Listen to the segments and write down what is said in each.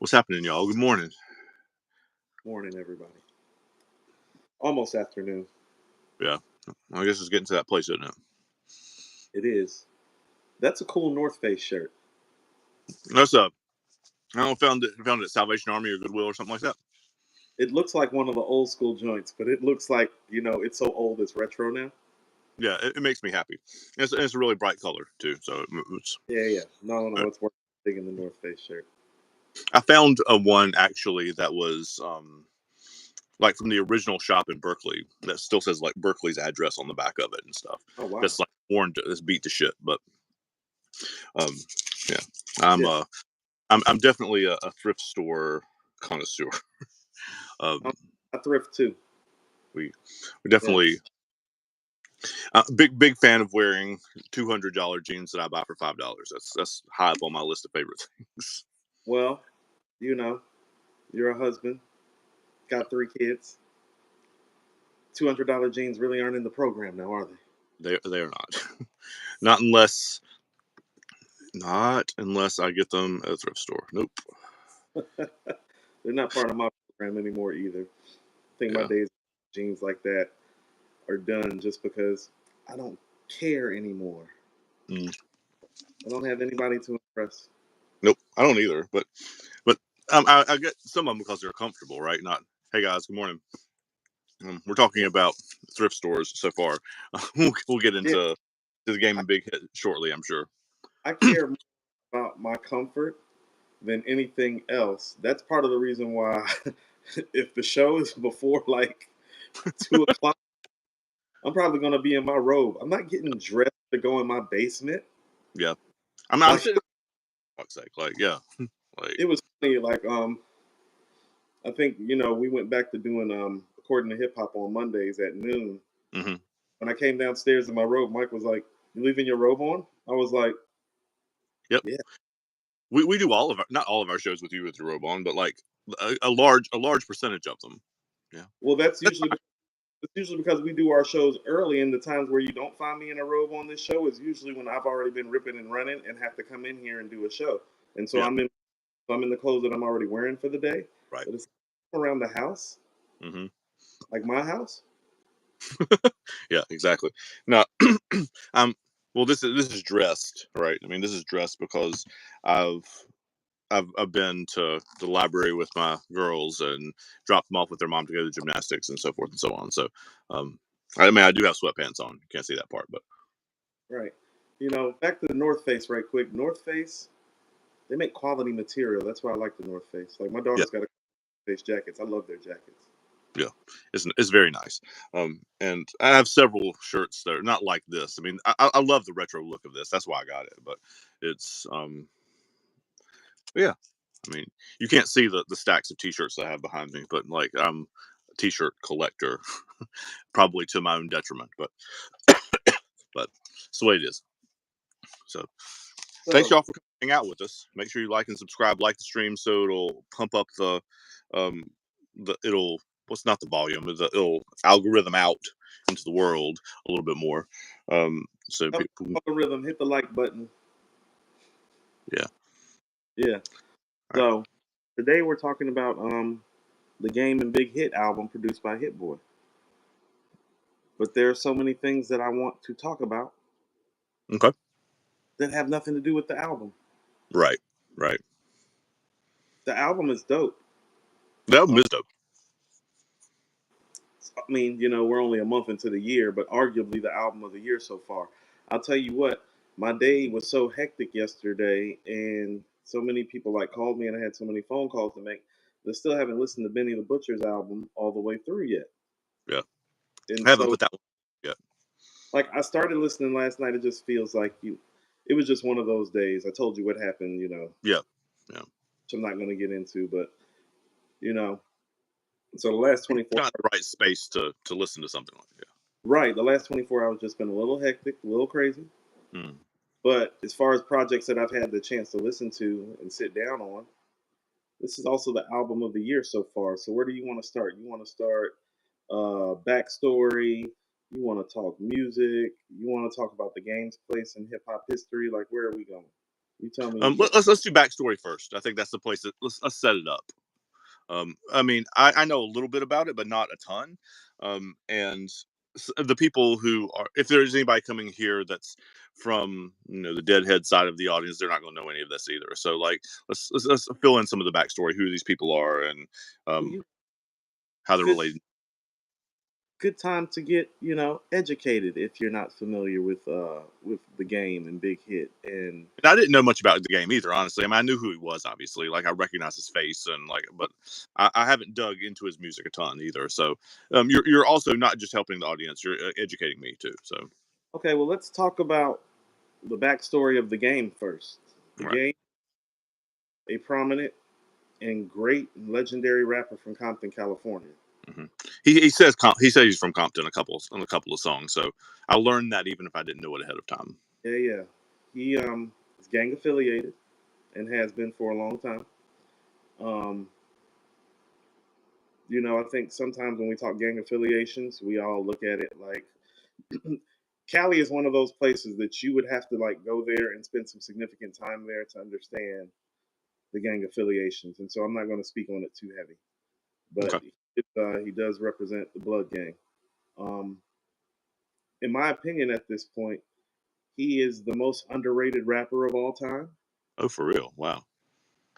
What's happening, y'all? Good morning. Morning, everybody. Almost afternoon. Yeah, I guess it's getting to that place, isn't it? It is. That's a cool North Face shirt. That's I don't know, found it at Salvation Army or Goodwill or something like that. It looks like one of the old school joints, but it looks like, it's so old it's retro now. Yeah, it makes me happy. It's a really bright color too, so it's. Yeah. No, it's worth digging the North Face shirt. I found a one actually that was like from the original shop in Berkeley that still says like Berkeley's address on the back of it and stuff. Oh, wow. That's like worn, that's beat to shit. But um, yeah, I'm Yeah. uh, I'm definitely a thrift store connoisseur. I, um, I thrift too. we Yeah. definitely big fan of wearing $200 jeans that I buy for $5. That's high up on my list of favorite things. Well, you're a husband, got 3 kids. $200 jeans really aren't in the program now, are They are not, not unless I get them at a thrift store. Nope. they? They're not part of my program anymore either. I think my Yeah. days of jeans like that are done just because I don't care anymore. Mm. I don't have anybody to impress. Nope. I don't either. But I get some of them because they're comfortable, right? Not. Hey guys, good morning. We're talking about thrift stores so far. We'll get Yeah, into the game I, and big hit shortly, I'm sure. I care more about my comfort than anything else. That's part of the reason why if the show is before like 2 o'clock, I'm probably gonna be in my robe. I'm not getting dressed to go in my basement. Yeah. I'm Like sitting. For fuck's sake, like yeah, like. it was funny, like I think, we went back to doing according to hip hop on Mondays at noon. Mm-hmm. When I came downstairs in my robe, Mike was like, "You leaving your robe on?" I was like, Yep. "Yeah." We do all of our, not all of our shows with you with your robe on, but like a large percentage of them. Yeah. Well, that's usually because we do our shows early, and the times where you don't find me in a robe on this show is usually when I've already been ripping and running and have to come in here and do a show. And so Yeah. I'm in the clothes that I'm already wearing for the day. Right. But it's around the house, Mm-hmm. like my house. Yeah. Exactly. Now, um, well, this is dressed, right? I mean, this is dressed because I've I've been to the library with my girls and dropped them off with their mom to go to gymnastics and so forth and so on. So, um, I mean, I do have sweatpants on. You can't see that part, but Right. Back to the North Face right quick. North Face, they make quality material. That's why I like the North Face. Like my yeah, daughter's got a North Face jackets. I love their jackets. yeah, it's very nice. And I have several shirts that are not like this. I mean, I love the retro look of this. That's why I got it. But it's yeah. I mean, you can't see the stacks of t-shirts I have behind me, but like I'm a t-shirt collector, probably to my own detriment. But it's the way it is. So thanks So y'all for coming out with us. Make sure you like and subscribe, like the stream, so it'll pump up um it'll what's not the volume, it'll algorithm out into the world a little bit more. So help people, the rhythm, hit the like button. yeah. Yeah. All right. So today we're talking about the Game and Big Hit album produced by Hit Boy. But there are so many things that I want to talk about Okay. that have nothing to do with the album. Right. Right. The album is dope. That Uh, was dope. I mean, we're only a month into the year, but arguably the album of the year so far. I'll tell you what, my day was so hectic yesterday, and so many people like called me, and I had so many phone calls to make. They still haven't listened to Benny the Butcher's album all the way through yet. Yeah. And I haven't so, put that one yet. like, I started listening last night. It just feels like it was just one of those days. I told you what happened, Yeah. Yeah. which I'm not going to get into, but you know, so the last 24 Not in the right space to listen to something like that. right, the last 24 hours just been a little hectic, a little crazy. Mm. But as far as projects that I've had the chance to listen to and sit down on, this is also the album of the year so far. So where do you want to start? You want to start backstory? You want to talk music? You want to talk about the game's place in hip hop history? Like, where are we going? You tell me. Let's do backstory first. I think that's the place that let's set it up. I mean, I know a little bit about it, but not a ton. And the people who are, if there's anybody coming here that's from the deadhead side of the audience, they're not going to know any of this either. So like, let's fill in some of the backstory, who these people are, and um, You how they're good related. good time to get educated if you're not familiar with the game and Big Hit. And And I didn't know much about the game either, honestly. I mean, I knew who he was, obviously. Like, I recognized his face, and like, but I haven't dug into his music a ton either. So, you're also not just helping the audience; you're educating me too. So, okay, well, let's talk about the backstory of the game first. The right. game, a prominent and great and legendary rapper from Compton, California. hmm he says he's from Compton on a couple of songs. So I learned that even if I didn't know it ahead of time. Yeah, yeah. He is gang affiliated and has been for a long time. Um, I think sometimes when we talk gang affiliations, we all look at it like Cali is one of those places that you would have to like go there and spend some significant time there to understand the gang affiliations. And so I'm not going to speak on it too heavy, but Okay. he does represent the Blood Gang. Um, in my opinion, at this point, he is the most underrated rapper of all time Oh, for real? Wow.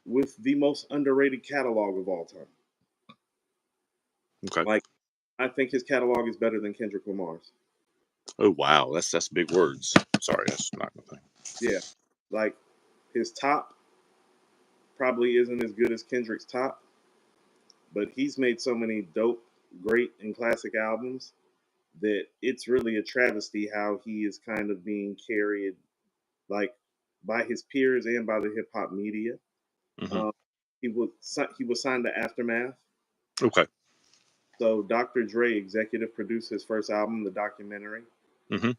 with the most underrated catalog of all time. Okay. Like, I think his catalog is better than Kendrick Lamar's. Oh, wow. That's big words. Sorry, that's not the thing. Yeah, like his top probably isn't as good as Kendrick's top, but he's made so many dope, great, and classic albums that it's really a travesty how he is kind of being carried like by his peers and by the hip hop media. hmm Um, he was signed to Aftermath, Okay. so Dr. Dre executive produced his first album, the documentary, hmm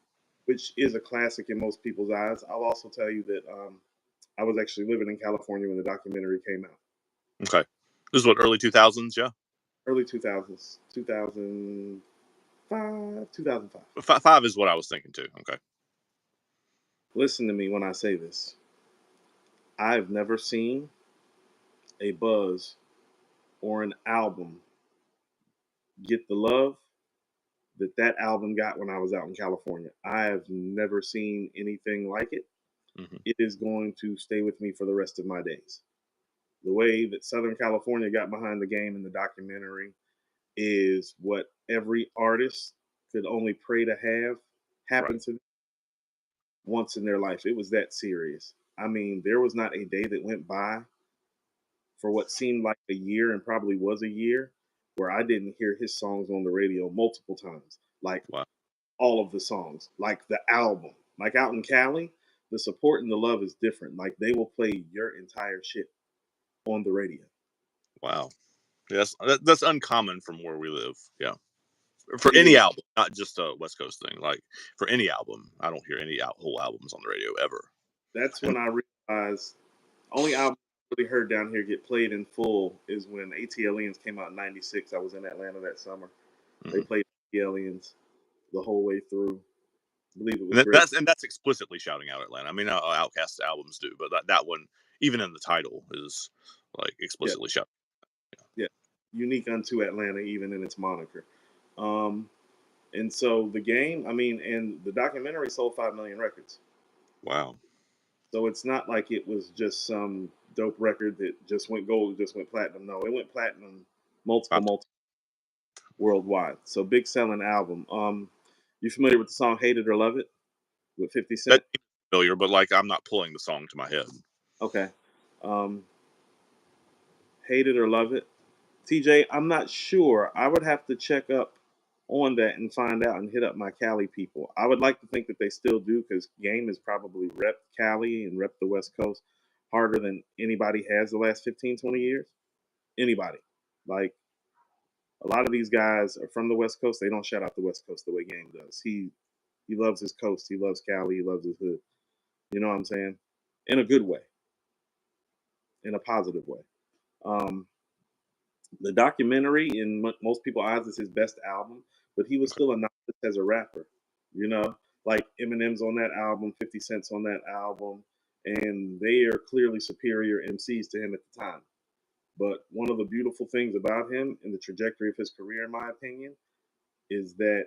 which is a classic in most people's eyes. I'll also tell you that I was actually living in California when the documentary came out. Okay. This is what, early 2000s? Yeah. Early 2000s, 2005, 2005. Five is what I was thinking too. Okay. Listen to me when I say this. I've never seen a buzz or an album get the love that album got when I was out in California. I have never seen anything like it. hmm It is going to stay with me for the rest of my days. The way that Southern California got behind the game in the documentary is what every artist could only pray to have Right. happen to them once in their life. It was that serious. I mean, there was not a day that went by for what seemed like a year and probably was a year where I didn't hear his songs on the radio multiple times. Like Wow. all of the songs, like the album. Like out in Cali, the support and the love is different. Like they will play your entire shit on the radio. Wow. Yes, that's uncommon from where we live. Yeah. For It any is. album, not just a West Coast thing. Like for any album, I don't hear any whole albums on the radio ever. That's And when I realized only album I really heard down here get played in full is when ATLiens came out in '96. I was in Atlanta that summer. They mhm. played ATLiens the whole way through. I believe it and was that, great. that's explicitly shouting out Atlanta. I mean, Outcast albums do, but that one, even in the title, is like Yeah, explicitly shouting. yeah. Unique unto Atlanta, even in its moniker. Um, and so the game, I mean, and the documentary sold 5 million records. Wow. So it's not like it was just some dope record that just went gold, just went platinum. No, it went platinum Wow. multiple worldwide. So big selling album. You familiar with the song "Hate It or Love It" with 50 That Cent? seems familiar, but like I'm not pulling the song to my head. Okay. Um, "Hate It or Love It." TJ, I'm not sure. I would have to check up on that and find out and hit up my Cali people. I would like to think that they still do because Game has probably repped Cali and repped the West Coast harder than anybody has the last 15, 20 years. Anybody. Like a lot of these guys are from the West Coast. They don't shout out the West Coast the way Game does. He loves his coast. He loves Cali. He loves his hood. You know what I'm saying? In a good way, in a positive way. Um, the documentary, in most people's eyes, is his best album, but he was Okay. still a novice as a rapper. You know, like Eminem's on that album, 50 Cent's on that album, and they are clearly superior MCs to him at the time. But one of the beautiful things about him and the trajectory of his career, in my opinion, is that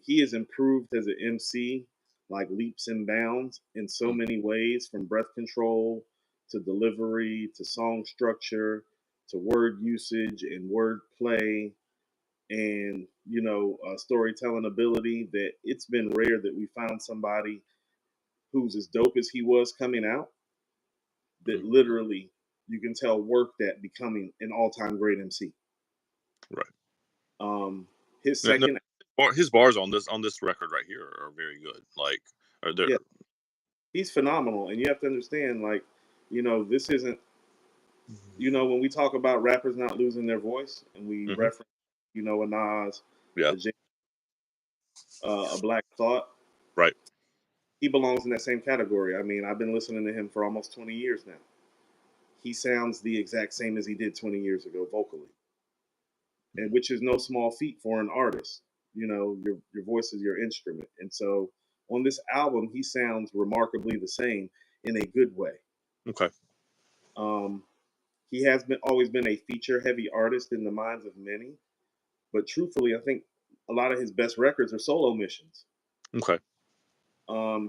he has improved as an MC like leaps and bounds in so many ways, from breath control to delivery to song structure to word usage and word play and storytelling ability, that it's been rare that we found somebody who's as dope as he was coming out, that Mhm. literally you can tell worked at becoming an all-time great MC. Right. Um, his No, no, second, his bars on this record right here are very good. Like, are there? yeah, he's phenomenal, and you have to understand, like, this isn't, when we talk about rappers not losing their voice, and we Hmm. reference, a Nas, Yeah. a a Black Thought, Right. he belongs in that same category. I mean, I've been listening to him for almost 20 years now. He sounds the exact same as he did 20 years ago vocally, and which is no small feat for an artist. Your voice is your instrument, and so on this album, he sounds remarkably the same in a good way. Okay. Um, he has been always been a feature heavy artist in the minds of many, but truthfully, I think a lot of his best records are solo missions. Okay.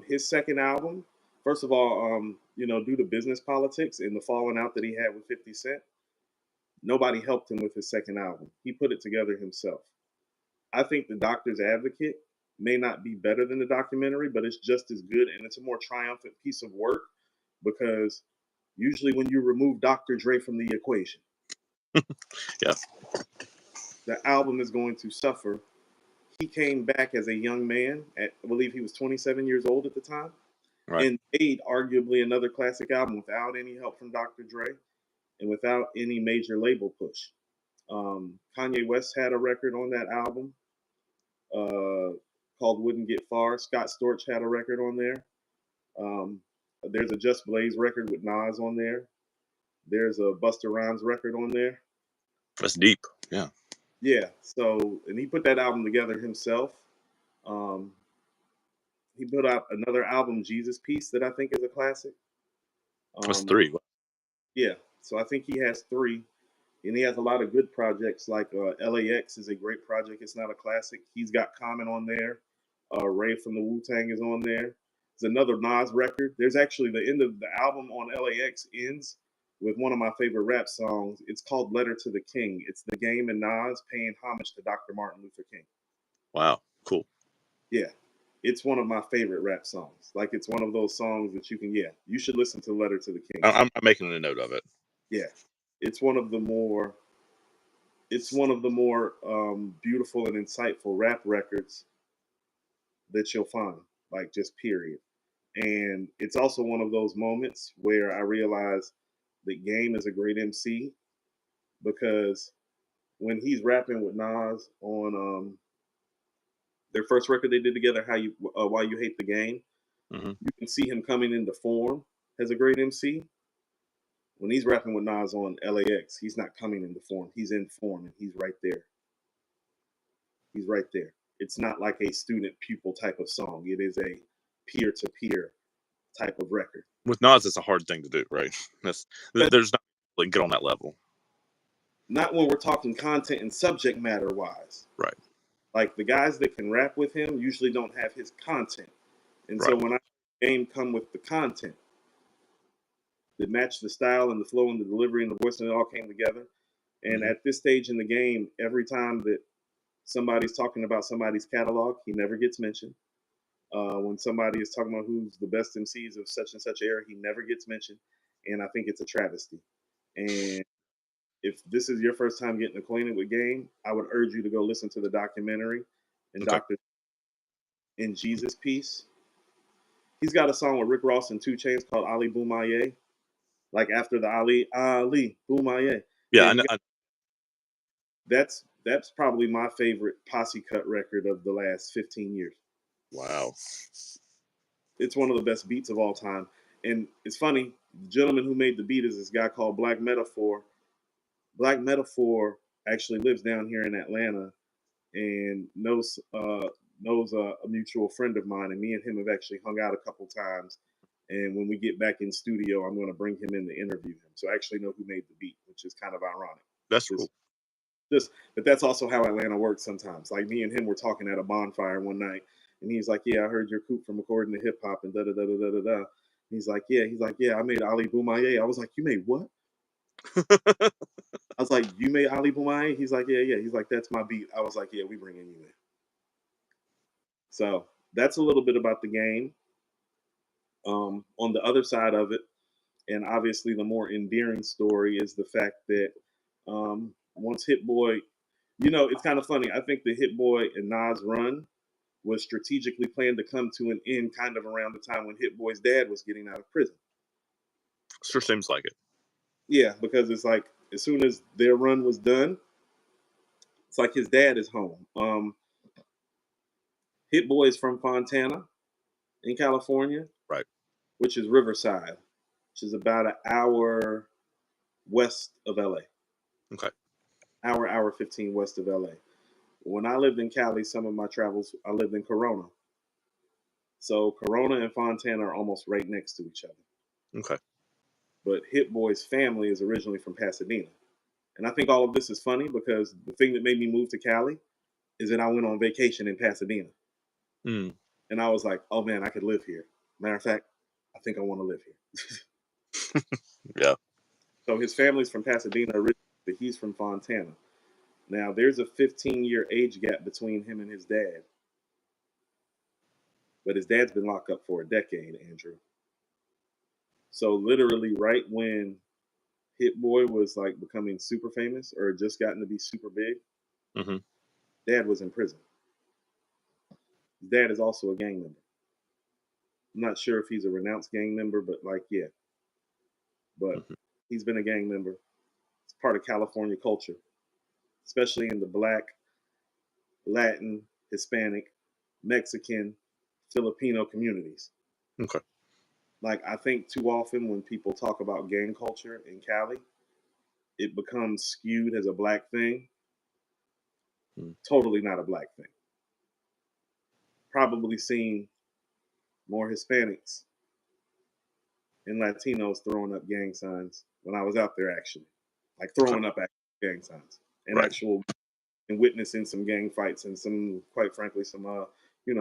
His second album, first of all, due to business politics and the falling out that he had with 50 Cent, nobody helped him with his second album. He put it together himself. I think The Doctor's Advocate may not be better than the documentary, but it's just as good, and it's a more triumphant piece of work because usually when you remove Dr. Dre from the equation, Yeah. the album is going to suffer. He came back as a young man at, I believe he was 27 years old at the time, Right. and made arguably another classic album without any help from Dr. Dre and without any major label push. Kanye West had a record on that album uh, called Wouldn't Get Far. Scott Storch had a record on there. Um, there's a Just Blaze record with Nas on there. There's a Busta Rhymes record on there. That's deep. Yeah. Yeah, so, and he put that album together himself. Um, he put out another album, Jesus Piece, that I think is a classic. That's Um, three. yeah, so I think he has three. And he has a lot of good projects, like LAX is a great project. It's not a classic. He's got Common on there. Ray from the Wu Tang is on there. There's another Nas record. There's actually the end of the album on LAX ends with one of my favorite rap songs. It's called Letter to the King. It's The Game and Nas paying homage to Dr. Martin Luther King. Wow. Cool. Yeah, it's one of my favorite rap songs. Like, it's one of those songs that you should listen to Letter to the King. I'm making a note of it. Yeah, it's one of the more beautiful and insightful rap records that you'll find, like, just period. And it's also one of those moments where I realize that Game is a great MC because when he's rapping with Nas on their first record they did together, Why You Hate the Game, Hmm. you can see him coming into form as a great MC. When he's rapping with Nas on LAX, he's not coming into form. He's in form and he's right there. He's right there. It's not like a student pupil type of song. It is a peer to peer type of record. With Nas, it's a hard thing to do, right? That's there's not like get on that level. Not when we're talking content and subject matter wise. Right. Like, the guys that can rap with him usually don't have his content. And so Right. when I Game come with the content that matched the style and the flow and the delivery and the voice, and it all came together. And Hmm. at this stage in the game, every time that somebody's talking about somebody's catalog, he never gets mentioned. When somebody is talking about who's the best MCs of such and such era, he never gets mentioned. And I think it's a travesty. And if this is your first time getting acquainted with Game, I would urge you to go listen to the documentary and Okay. Dr. in Jesus Piece. He's got a song with Rick Ross and 2 Chainz called Ali Boumaye, like after the Ali Boumaye. Yeah. And that's probably my favorite posse cut record of the last 15 years. Wow. It's one of the best beats of all time. And it's funny, the gentleman who made the beat is this guy called Black Metaphor. Black Metaphor actually lives down here in Atlanta and knows a mutual friend of mine, and me and him have actually hung out a couple times. And when we get back in studio, I'm going to bring him in to interview him. So I actually know who made the beat, which is kind of ironic. That's Just, cool. but that's also how Atlanta works sometimes. Like me and him were talking at a bonfire one night, and he's like, "Yeah, I heard your Coop from recording the hip hop and da da da da da da da." He's like, "Yeah, I made Ali Boumaier." I was like, "You made what?" I was like, "You made Ali Boumaier?" He's like, "Yeah." He's like, "That's my beat." I was like, "Yeah, we bringing you in." So that's a little bit about the game. On the other side of it, and obviously the more endearing story is the fact that once Hit Boy, it's kind of funny. I think the Hit Boy and Nas run was strategically planned to come to an end kind of around the time when Hit Boy's dad was getting out of prison. Sure seems like it. Yeah, because it's like as soon as their run was done, it's like his dad is home. Hit Boy is from Fontana in California, Right. which is Riverside, which is about an hour west of LA. Okay. Hour 15 west of LA. When I lived in Cali, some of my travels, I lived in Corona. So Corona and Fontana are almost right next to each other. Okay. But Hit Boy's family is originally from Pasadena. And I think all of this is funny because the thing that made me move to Cali is that I went on vacation in Pasadena. Mm. And I was like, oh man, I could live here. Matter of fact, I think I want to live here. Yeah. So his family's from Pasadena originally, but he's from Fontana. Now, there's a 15-year age gap between him and his dad. But his dad's been locked up for a decade, Andrew. So literally, right when Hit Boy was like becoming super famous or just gotten to be super big, Mm-hmm. Dad was in prison. His dad is also a gang member. I'm not sure if he's a renounced gang member, but like, yeah. But Mm-hmm. he's been a gang member. It's part of California culture, especially in the Black, Latin, Hispanic, Mexican, Filipino communities. Okay. Like, I think too often when people talk about gang culture in Cali, it becomes skewed as a black thing. Mm. Totally not a black thing. Probably seen more Hispanics and Latinos throwing up gang signs when I was out there, actually, like Okay. throwing up gang signs and Right. actual and witnessing some gang fights and some, quite frankly, some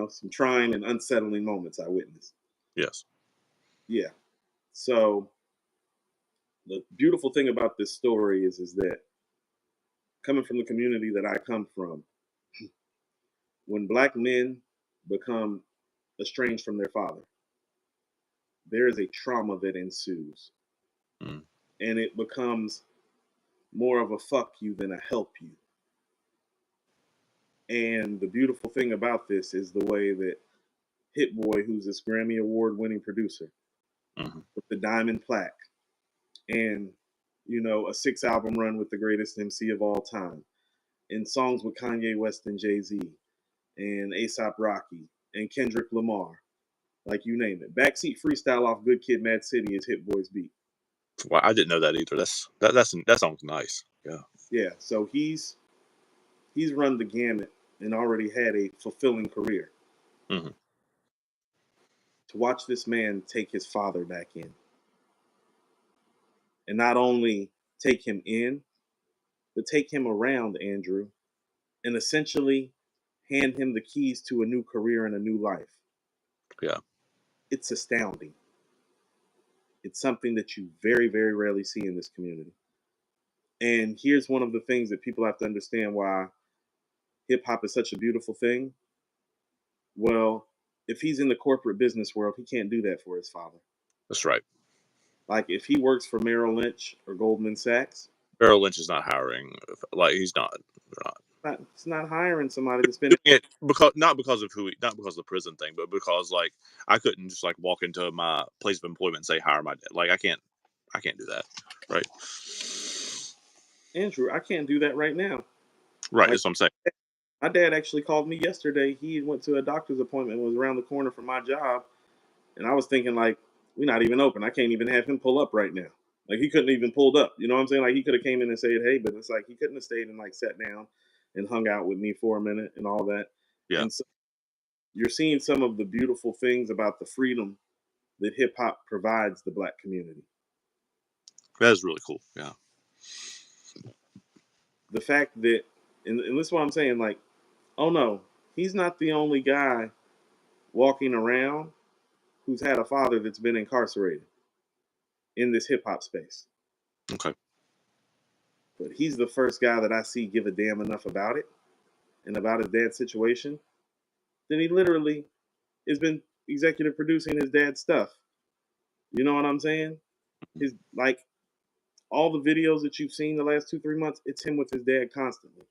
some trying and unsettling moments I witnessed. Yes. Yeah. So the beautiful thing about this story is that coming from the community that I come from, when black men become estranged from their father, there is a trauma that ensues. Mm. And it becomes more of a fuck you than a help you. And the beautiful thing about this is the way that Hit Boy, who's this Grammy Award winning producer Mm-hmm. with the Diamond Plaque and, a 6 album run with the greatest MC of all time, and songs with Kanye West and Jay-Z, and ASAP Rocky, and Kendrick Lamar, like you name it. Backseat Freestyle off Good Kid, Mad City is Hit Boy's beat. Well, I didn't know that either. That sounds nice. Yeah. Yeah, so he's run the gamut and already had a fulfilling career. Mm-hmm. To watch this man take his father back in, and not only take him in, but take him around, Andrew, and essentially hand him the keys to a new career and a new life. Yeah. It's astounding. It's something that you very, very rarely see in this community. And here's one of the things that people have to understand why hip hop is such a beautiful thing. Well, if he's in the corporate business world, he can't do that for his father. That's right. Like if he works for Merrill Lynch or Goldman Sachs, Merrill Lynch is not hiring. Like he's not. They're not it's not hiring somebody to spend. doing it because not because of not because of the prison thing, but because like I couldn't just like walk into my place of employment and say hire my dad. Like I can't do that. Right. Andrew, I can't do that right now. Right. Like That's what I'm saying. my dad actually called me yesterday. He went to a doctor's appointment, was around the corner from my job, and I was thinking like, we're not even open. I can't even have him pull up right now. Like he couldn't even pulled up. You know what I'm saying? Like he could have came in and said, hey, but it's like he couldn't have stayed and like sat down and hung out with me for a minute and all that. Yeah. And so you're seeing some of the beautiful things about the freedom that hip hop provides the black community. That is really cool. Yeah. The fact that, and this is what I'm saying, like, oh no, he's not the only guy walking around who's had a father that's been incarcerated in this hip hop space. Okay. But he's the first guy that I see give a damn enough about it and about his dad's situation. Then he literally has been executive producing his dad's stuff. You know what I'm saying? His like all the videos that you've seen the last 2-3 months, it's him with his dad constantly.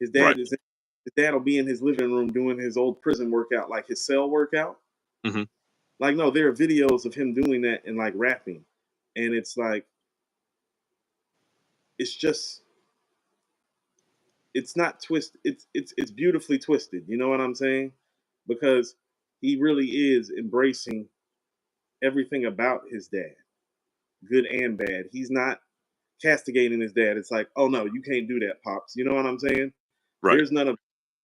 His Right. dad is his dad will be in his living room doing his old prison workout, like his cell workout. Hmm. Like, no, there are videos of him doing that and like rapping. And it's like it's just it's not twisted. It's beautifully twisted. You know what I'm saying? Because he really is embracing everything about his dad, good and bad. He's not castigating his dad. It's like, oh no, you can't do that, pops. You know what I'm saying? Right. There's none of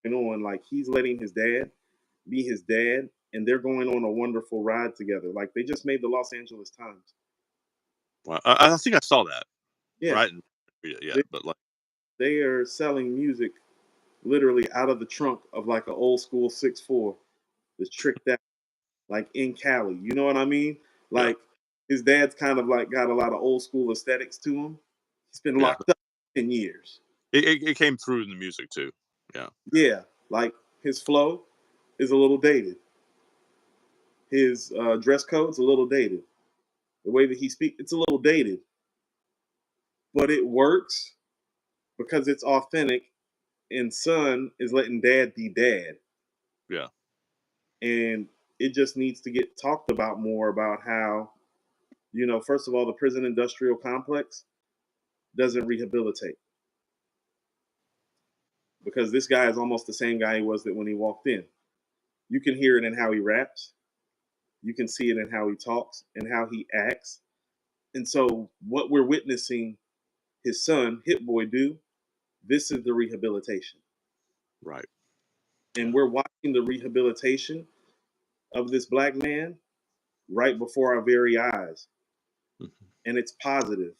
going on. Like he's letting his dad be his dad, and they're going on a wonderful ride together. Like they just made the Los Angeles Times. Wow. I think I saw that. Yeah, Right. Yeah. they, But like, they are selling music literally out of the trunk of like an old school 6'4" that's tricked out, like in Cali. You know what I mean? yeah. Like his dad's kind of like got a lot of old school aesthetics to him. He's been Yeah. locked up 10 years. It came through in the music too. Yeah. Yeah, like his flow is a little dated. His dress code's a little dated. The way that he speaks, it's a little dated, but it works because it's authentic. And son is letting dad be dad, Yeah. and it just needs to get talked about more about how, first of all, the prison industrial complex doesn't rehabilitate because this guy is almost the same guy he was that when he walked in. You can hear it in how he raps. You can see it in how he talks and how he acts. And so, what we're witnessing his son, Hit Boy, do, this is the rehabilitation. Right. And Yeah. we're watching the rehabilitation of this black man right before our very eyes. Mhm. And it's positive,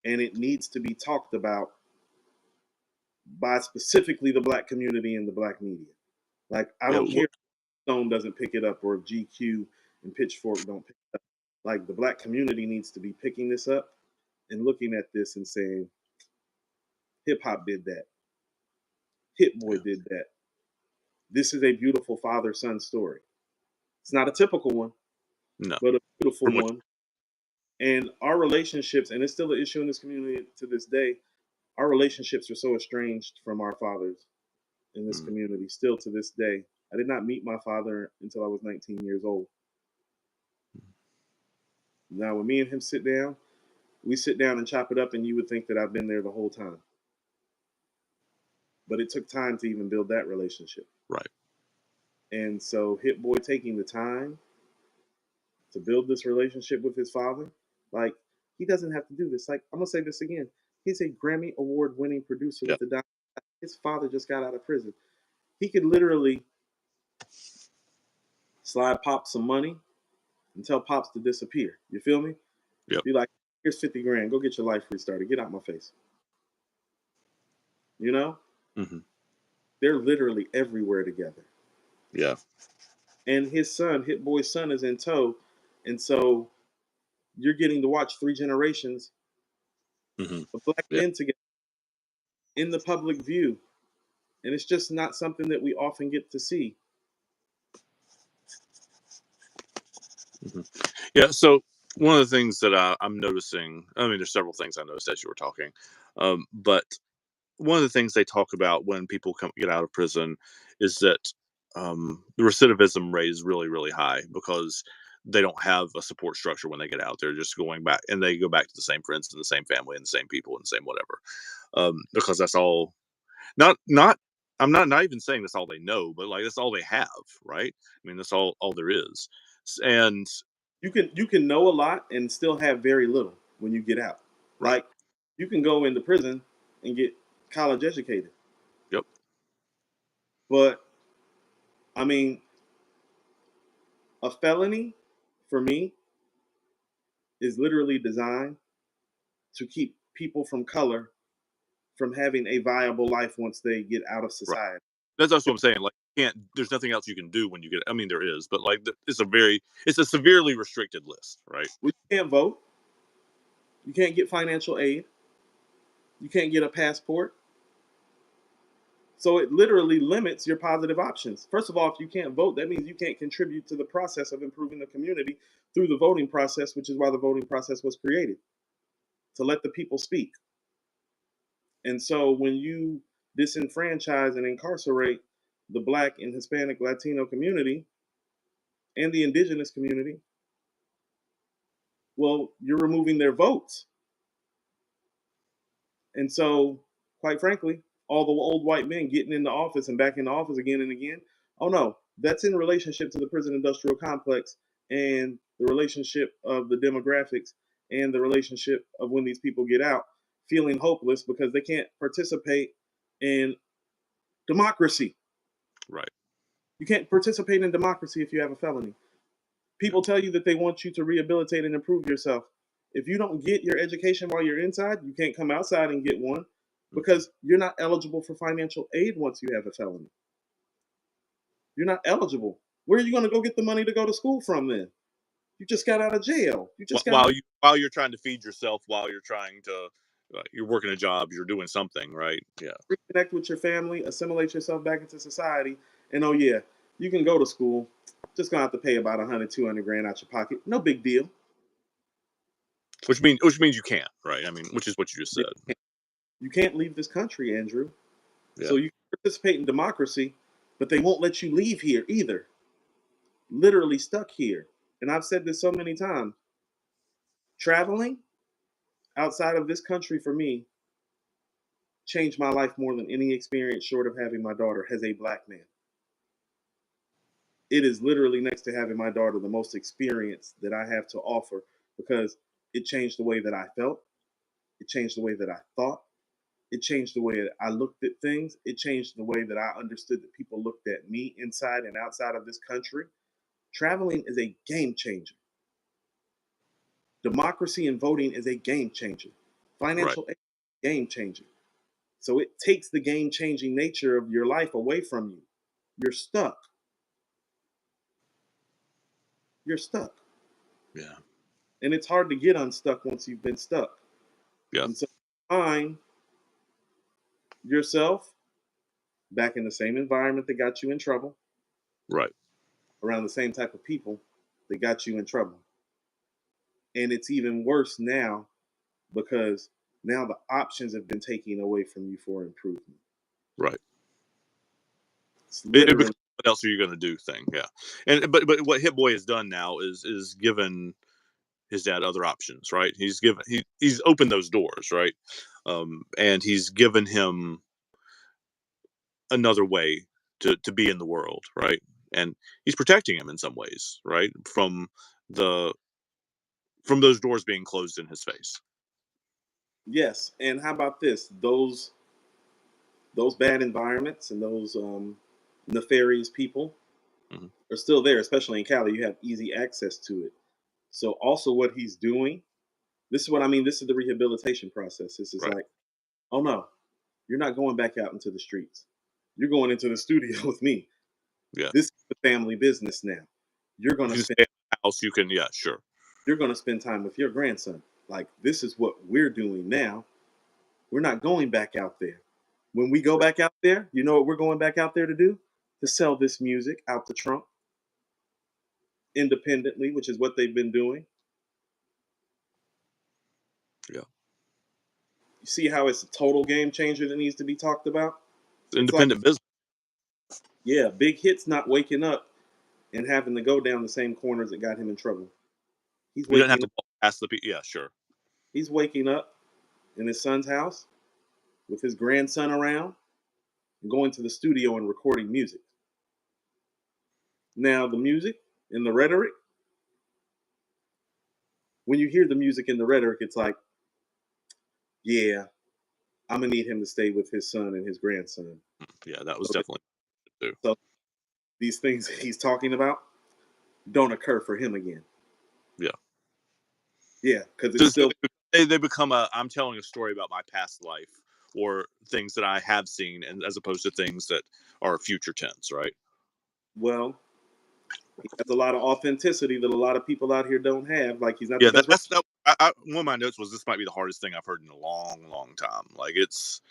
and it needs to be talked about by specifically the black community and the black media. Like, I Yeah. don't care if Stone doesn't pick it up or if GQ and Pitchfork don't pick it up. Like, the black community needs to be picking this up and looking at this and saying, hip hop did that. Hit Boy Yeah. did that. This is a beautiful father son story. It's not a typical one, No. but a beautiful From which. one. And our relationships, and it's still an issue in this community to this day, our relationships are so estranged from our fathers in this Mm, community, still to this day. I did not meet my father until I was 19 years old. Now, when me and him sit down, we sit down and chop it up, and you would think that I've been there the whole time. But it took time to even build that relationship. right. And so, Hit Boy taking the time to build this relationship with his father, like, he doesn't have to do this. Like, I'm going to say this again. He's a Grammy Award winning producer Yeah. with a. His father just got out of prison. He could literally slide Pop some money and tell Pops to disappear. You feel me? Yep. Be like, here's 50 grand. Go get your life restarted. Get out my face. You know? Hmm. They're literally everywhere together. Yeah. And his son, Hit Boy's son, is in tow. And so you're getting to watch 3 generations Hmm. of black Yeah. men together in the public view. And it's just not something that we often get to see. Hmm. Yeah. So one of the things that I'm noticing, I mean, there's several things I noticed as you were talking, but one of the things they talk about when people get out of prison is that the recidivism rate is really, really high because they don't have a support structure when they get out. They're just going back and they go back to the same friends and the same family and the same people and the same whatever. Because that's all. Not. I'm not even saying that's all they know, but like that's all they have, right? I mean, that's all there is, and You can know a lot and still have very little when you get out. right. Like, you can go into prison and get college educated. Yep. But I mean, a felony for me, is literally designed to keep people from color from having a viable life once they get out of Right. society. That's what I'm saying. Like, can't. There's nothing else you can do when you get. I mean, there is, but like, it's a severely restricted list, right? We can't vote. You can't get financial aid. You can't get a passport. So it literally limits your positive options. First of all, if you can't vote, that means you can't contribute to the process of improving the community through the voting process, which is why the voting process was created, to let the people speak. And so when you disenfranchise and incarcerate the Black and Hispanic Latino community and the indigenous community, well, you're removing their votes. And so, quite frankly, all the old white men getting into office and back into office again and again, oh no, that's in relationship to the prison industrial complex and the relationship of the demographics and the relationship of when these people get out feeling hopeless because they can't participate in democracy. Right. You can't participate in democracy if you have a felony. Yeah. People tell you that they want you to rehabilitate and improve yourself. If you don't get your education while you're inside, you can't come outside and get one Mhm. because you're not eligible for financial aid once you have a felony. You're not eligible. Where are you going to go get the money to go to school from then? You just got out of jail. You just got out. While you're trying to feed yourself, while you're trying to, you're working a job, you're doing something, right? Yeah. Reconnect with your family, assimilate yourself back into society, and oh yeah, you can go to school. Just gonna have to pay about 100, 200 grand out your pocket. No big deal. Which means you can't, right? I mean, which is what you just said. You can't leave this country, Andrew. Yeah. So you can participate in democracy, but they won't let you leave here either. Literally stuck here. And I've said this so many times. Traveling outside of this country for me changed my life more than any experience short of having my daughter as a black man. It is literally next to having my daughter the most experience that I have to offer because it changed the way that I felt. It changed the way that I thought. It changed the way that I looked at things. It changed the way that I understood that people looked at me inside and outside of this country. Traveling is a game changer. Democracy and voting is a game changer. Right. Financial aid, game changer. So it takes the game changing nature of your life away from you. You're stuck. You're stuck. Yeah. And it's hard to get unstuck once you've been stuck. Yeah. And so find yourself back in the same environment that got you in trouble, Right. around the same type of people that got you in trouble. And it's even worse now because now the options have been taken away from you for improvement. Right. It's It becomes literally, what else are you going to do thing. Yeah. And but what Hit Boy has done now is given his dad other options, right? He's opened those doors, right? And he's given him another way to be in the world, right? And he's protecting him in some ways, right? The from those doors being closed in his face. yes. And how about this? Those bad environments and those nefarious people Hmm. are still there, especially in Cali. You have easy access to it. So also what he's doing, this is what I mean. This is the rehabilitation process. This is Right. like, oh no, you're not going back out into the streets. You're going into the studio with me. Yeah. This is the family business now. You're You gonna can spend stay in the house. You can. Yeah. Sure. you're gonna spend time with your grandson. Like this is what we're doing now. We're not going back out there. When we go Right. back out there, you know what we're going back out there to do? To sell this music out the trunk independently, which is what they've been doing. Yeah. You see how it's a total game changer that needs to be talked about? It's like, Independent business. yeah, Big Hit's not waking up and having to go down the same corners that got him in trouble. He's You don't have waking to up, walk past the people. Yeah. Sure. he's waking up in his son's house with his grandson around and going to the studio and recording music. Now, the music and the rhetoric, when you hear the music and the rhetoric, it's like, yeah, I'm gonna need him to stay with his son and his grandson. Yeah. That was So, definitely too. so these things he's talking about don't occur for him again. Yeah. Yeah, because it's Just still, they become a I'm telling a story about my past life or things that I have seen, and as opposed to things that are future tense, right? well, he has a lot of authenticity that a lot of people out here don't have. Like he's not the Yeah, best. that's that. One of my notes was this might be the hardest thing I've heard in a long, long time. Like it's,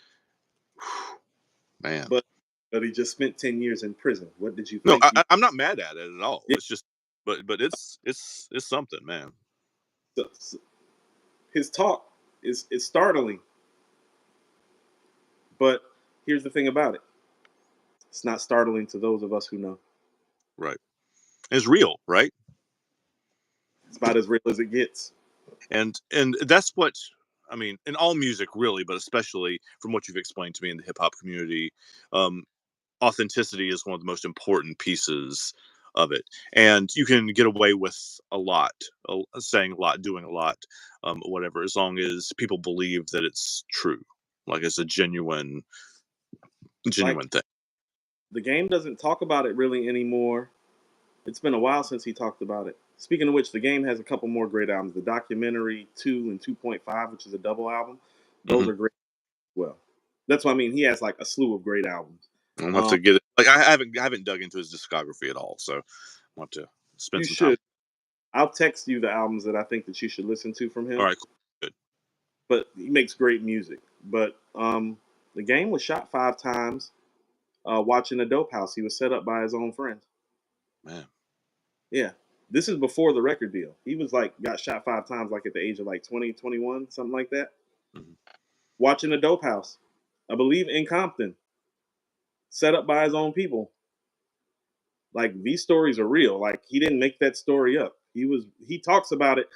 man. But he just spent 10 years in prison. What did you No, think? I'm not mad at it at all. Yeah, It's just, but it's something, man. his talk is startling. But here's the thing about it: it's not startling to those of us who know. Right. It's real, right? It's about as real as it gets. And that's what I mean in all music, really, but especially from what you've explained to me in the hip hop community. Um, Authenticity is one of the most important pieces of it, and you can get away with a lot, saying a lot, doing a lot, whatever, as long as people believe that it's true, like it's a Like genuine thing. the game doesn't talk about it really anymore. It's been a while since he talked about it. Speaking of which, the game has a couple more great albums. The documentary 2 and 2.5, which is a double album. Those Hmm. are great as well. That's what I mean. He has like a slew of great albums. I'll have Um, to get it. Like I haven't dug into his discography at all, so I'll have to spend you some time. should. I'll text you the albums that I think that you should listen to from All him. right, cool. Good. But he makes great music. But the game was shot 5 times. Watching a dope house, he was set up by his own friends. Man. Yeah, this is before the record deal. He was like got shot 5 times, like at the age of like 20, 21, something like that. Hmm. Watching a dope house, I believe in Compton, set up by his own people. Like these stories are real. Like he didn't make that story up. He talks about it.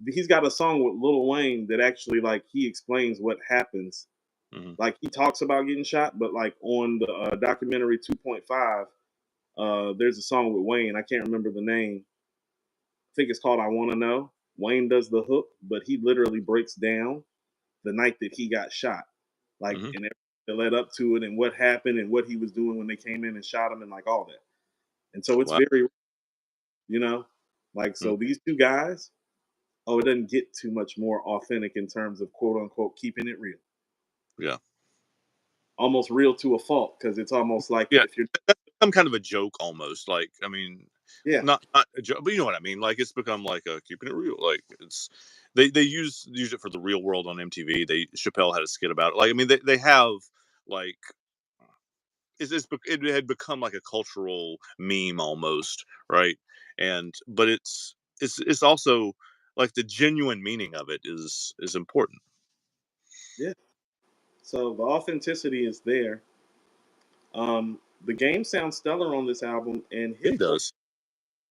He's got a song with Lil Wayne that actually like he explains what happens. Hmm. Like he talks about getting shot, but like on the documentary 2.5, there's a song with Wayne. I can't remember the name. I think it's called "I Want to Know." Wayne does the hook, but he literally breaks down the night that he got shot, like Hmm. and everything that led up to it, and what happened, and what he was doing when they came in and shot him, and like all that. And so it's Wow. very, you know, like Mm. so these two guys. Oh, it doesn't get too much more authentic in terms of quote unquote keeping it real. Yeah. Almost real to a fault because it's almost like Yeah. if you're, That's become kind of a joke almost. Like, I mean, yeah, not a joke, but you know what I mean. Like, it's become like a keeping it real. Like, it's they use it for the Real World on MTV. Chappelle had a skit about it. Like, I mean, they have like it had become like a cultural meme almost, right? And but it's also like the genuine meaning of it is important. yeah. So the authenticity is there. The game sounds stellar on this album, and It does.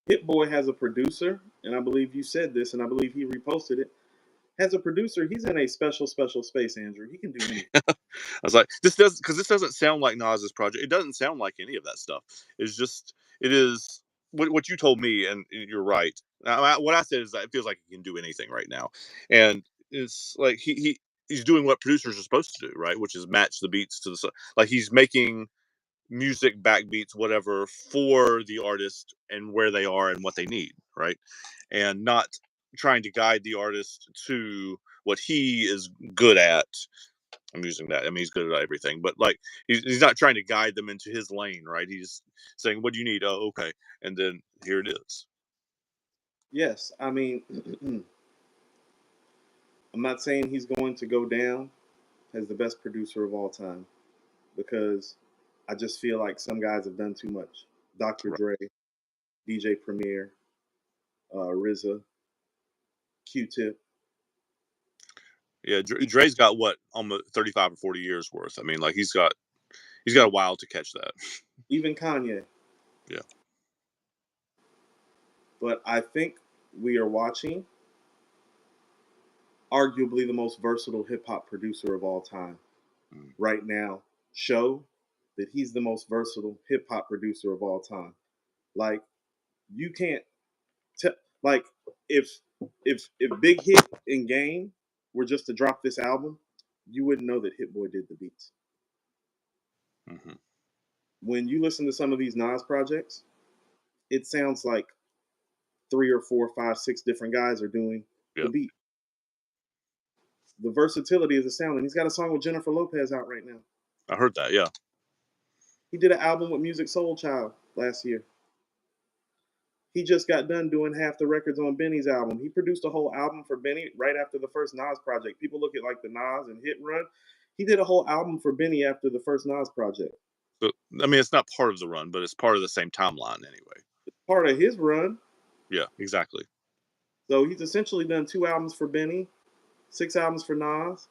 Hit Boy has a producer, and I believe you said this, and I believe he reposted it. Has a producer, he's in a special space, Andrew. He can do anything. I was like, this doesn't sound like Nas's project. It doesn't sound like any of that stuff. It's just it is what you told me, and you're right. What I said is that it feels like he can do anything right now, and it's like he's doing what producers are supposed to do, right? Which is match the beats to the like he's making music backbeats whatever for the artist and where they are and what they need, right? And not trying to guide the artist to what he is good at. I'm using that. I mean, he's good at everything, but like he's not trying to guide them into his lane, right? He's saying, "What do you need?" Oh, okay, and then here it is. Yes, I mean, I'm not saying he's going to go down as the best producer of all time because I just feel like some guys have done too much. Dr. Right. Dre, DJ Premier, RZA, Q-Tip. Yeah, E- Dre's got what almost 35 or 40 years worth. I mean, like he's got a while to catch that. Even Kanye. Yeah. But I think we are watching arguably the most versatile hip hop producer of all time Mm. right now show that he's the most versatile hip hop producer of all time. Like you can't tell like if if Big Hit and Game were just to drop this album, you wouldn't know that Hit Boy did the beats. Hmm. When you listen to some of these Nas projects, it sounds like 3 or 4, 5, 6 different guys are doing Yeah. the beat. The versatility is astounding. He's got a song with Jennifer Lopez out right now. I heard that. Yeah. He did an album with Music Soul Child last year. He just got done doing half the records on Benny's album. He produced a whole album for Benny right after the first Nas project. People look at like the Nas and Hit Run. He did a whole album for Benny after the first Nas project. So I mean, it's not part of the run, but it's part of the same timeline anyway. It's part of his run. Yeah, exactly. So he's essentially done 2 albums for Benny, 6 albums for Nas,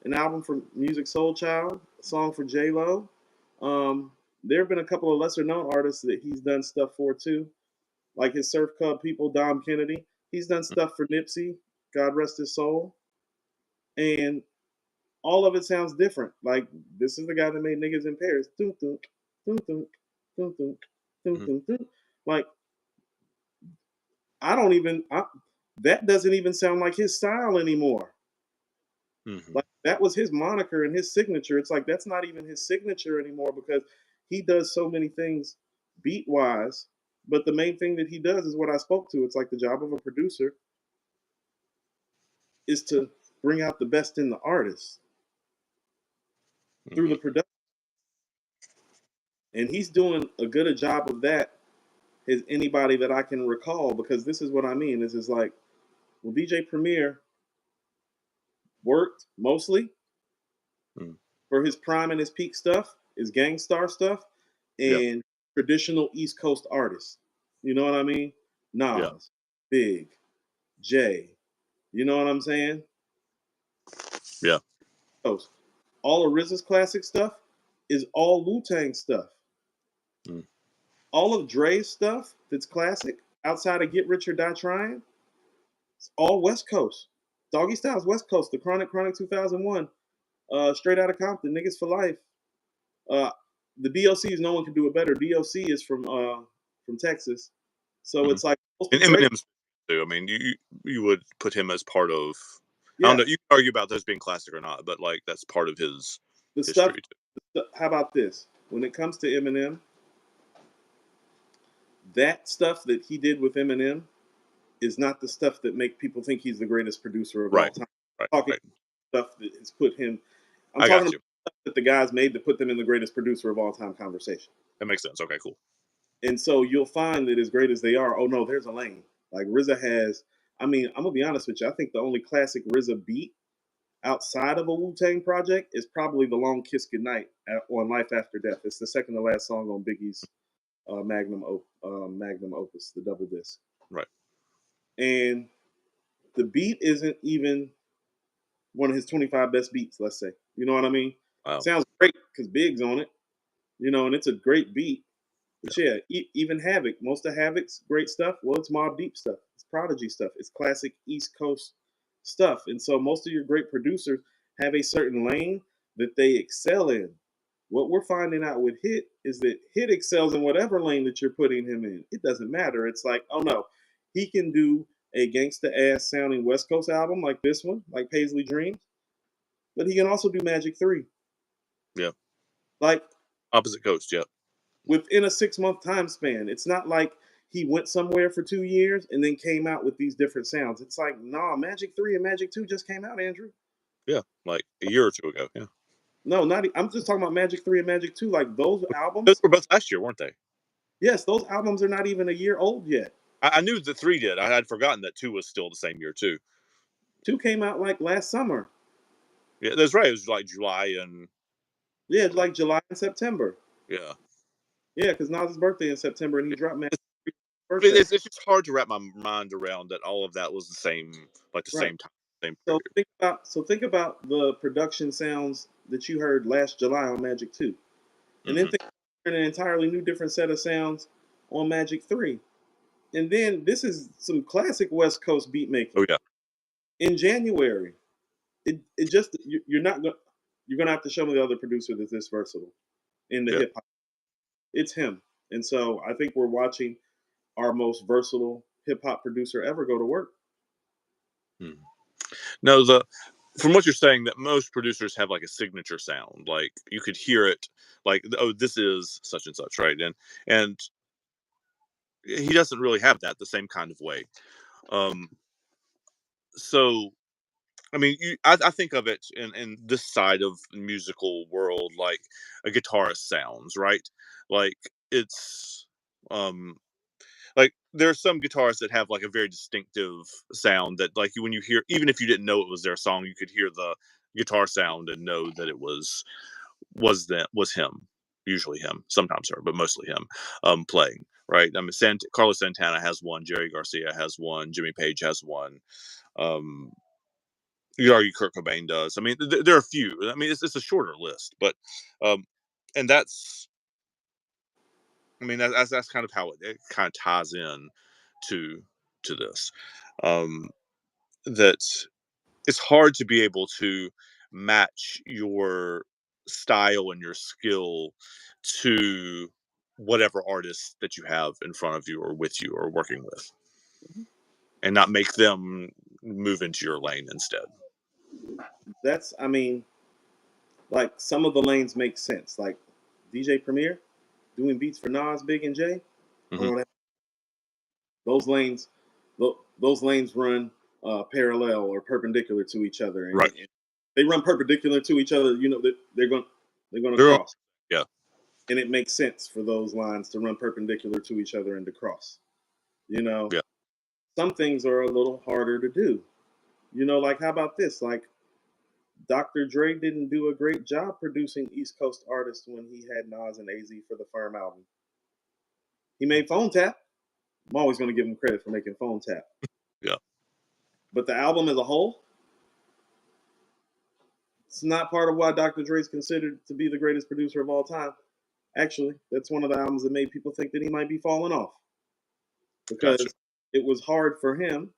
an album for Music Soul Child, a song for J Lo. There have been a couple of lesser known artists that he's done stuff for too, like his Surf Cub people, Dom Kennedy. He's done stuff for Nipsey, God rest his soul, and all of it sounds different. Like this is the guy that made Niggas in Paris. Dun, dun, dun, dun, dun, dun, dun, dun, dun. Like that doesn't even sound like his style anymore. Mm-hmm. Like that was his moniker and his signature. It's like that's not even his signature anymore because he does so many things beat wise. But the main thing that he does is what I spoke to. It's like the job of a producer is to bring out the best in the artist through the production. And he's doing a good a job of that as anybody that I can recall, because this is what I mean. This is like, well, DJ Premier worked mostly for his prime and his peak stuff, his Gangstar stuff, and traditional East Coast artists. You know what I mean? Nas, Big, Jay. You know what I'm saying? Yeah. All of RZA's classic stuff is all Wu-Tang stuff. All of Dre's stuff that's classic, outside of Get Rich or Die Trying, it's all West Coast. Doggy Style's West Coast. The Chronic 2001. Straight Outta Compton, Niggas for Life. The DOC's no one can do it better. DOC is from Texas, so it's like and Eminem's too. I mean, you would put him as part of. Yeah. I don't know. You can argue about those being classic or not, but like that's part of his history too. How about this? When it comes to Eminem, that stuff that he did with Eminem is not the stuff that make people think he's the greatest producer of all time. Right. Stuff that has put him. I'm talking about stuff that the guys made to put them in the greatest producer of all time conversation. That makes sense. Okay, cool. And so you'll find that as great as they are, oh no, there's a lane. Like RZA has. I mean, I'm gonna be honest with you. I think the only classic RZA beat outside of a Wu-Tang project is probably the Long Kiss Goodnight on Life After Death. It's the second to last song on Biggie's magnum opus, the double disc. Right. And the beat isn't even one of his 25 best beats, let's say. You know what I mean? Wow. Sounds great because Big's on it, you know, and it's a great beat. But yeah, even Havoc, most of Havoc's great stuff, well, it's Mobb Deep stuff. It's Prodigy stuff. It's classic East Coast stuff. And so most of your great producers have a certain lane that they excel in. What we're finding out with Hit is that Hit excels in whatever lane that you're putting him in. It doesn't matter. It's like, oh no, he can do a gangsta-ass sounding West Coast album like this one, like Paisley Dreams, but he can also do Magic 3. Yeah. Like Opposite Coast, yeah. Within a 6-month time span. It's not like he went somewhere for 2 years and then came out with these different sounds. It's like, nah, Magic 3 and Magic 2 just came out, Andrew. Yeah, like a year or two ago, yeah. No, I'm just talking about Magic 3 and Magic 2. Like those albums. Those were both last year, weren't they? Yes, those albums are not even a year old yet. I knew the 3 did. I had forgotten that 2 was still the same year, too. 2 came out like last summer. Yeah, that's right. It was like July and... Yeah, like July and September. Yeah. Yeah, because Nas' birthday in September, and he dropped Magic 3 birthday. It's just hard to wrap my mind around that all of that was the same, like the same time. Same period. So think about the production sounds that you heard last July on Magic 2. And then think about an entirely new different set of sounds on Magic 3. And then this is some classic West Coast beat making. Oh yeah. In January. It just you're gonna have to show me the other producer that's this versatile in the hip hop. It's him. And so I think we're watching our most versatile hip hop producer ever go to work. No, from what you're saying, that most producers have like a signature sound, like you could hear it, like, oh, this is such and such, right? And he doesn't really have that the same kind of way. Um, so I mean, I think of it in this side of the musical world like a guitarist sounds, right? Like it's um like there's some guitarists that have like a very distinctive sound that like when you hear, even if you didn't know it was their song, you could hear the guitar sound and know that it was him, usually him, sometimes her, but mostly him playing, right? I mean, Carlos Santana has one, Jerry Garcia has one, Jimmy Page has one. um you could argue Kurt Cobain does. I mean, there are a few. I mean, it's a shorter list, but um, and that's, I mean, that's kind of how it kind of ties in to this. Um, that it's hard to be able to match your style and your skill to whatever artist that you have in front of you or with you or working with, and not make them move into your lane instead. That's, I mean, like some of the lanes make sense. Like DJ Premier doing beats for Nas, Big, and Jay. Hmm. Oh, those lanes, those lanes run parallel or perpendicular to each other, and Right. they run perpendicular to each other. You know that they're going to They're all, cross, yeah, and it makes sense for those lines to run perpendicular to each other and to cross. You know, yeah, some things are a little harder to do. You know, like how about this? Like Dr. Dre didn't do a great job producing East Coast artists when he had Nas and AZ for the Firm album. He made Phone Tap. I'm always going to give him credit for making Phone Tap. yeah. But the album as a whole, it's not part of why Dr. Dre is considered to be the greatest producer of all time. Actually, that's one of the albums that made people think that he might be falling off Gotcha. because it was hard for him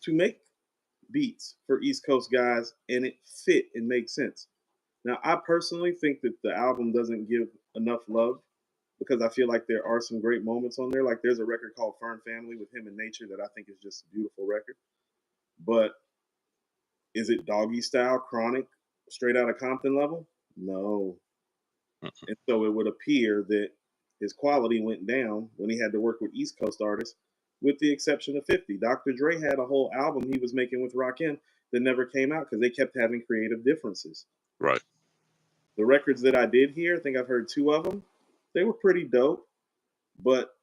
to make beats for East Coast guys and it fit and makes sense. Now, I personally think that the album doesn't give enough love because I feel like there are some great moments on there. Like there's a record called Fern Family with him and Nature that I think is just a beautiful record. But is it Doggy Style, Chronic, Straight Out of Compton level? No. Mhm. And so it would appear that his quality went down when he had to work with East Coast artists, with the exception of 50. Dr. Dre had a whole album he was making with Rakim that never came out because they kept having creative differences. Right. The records that I did hear, I think I've heard two of them. They were pretty dope, but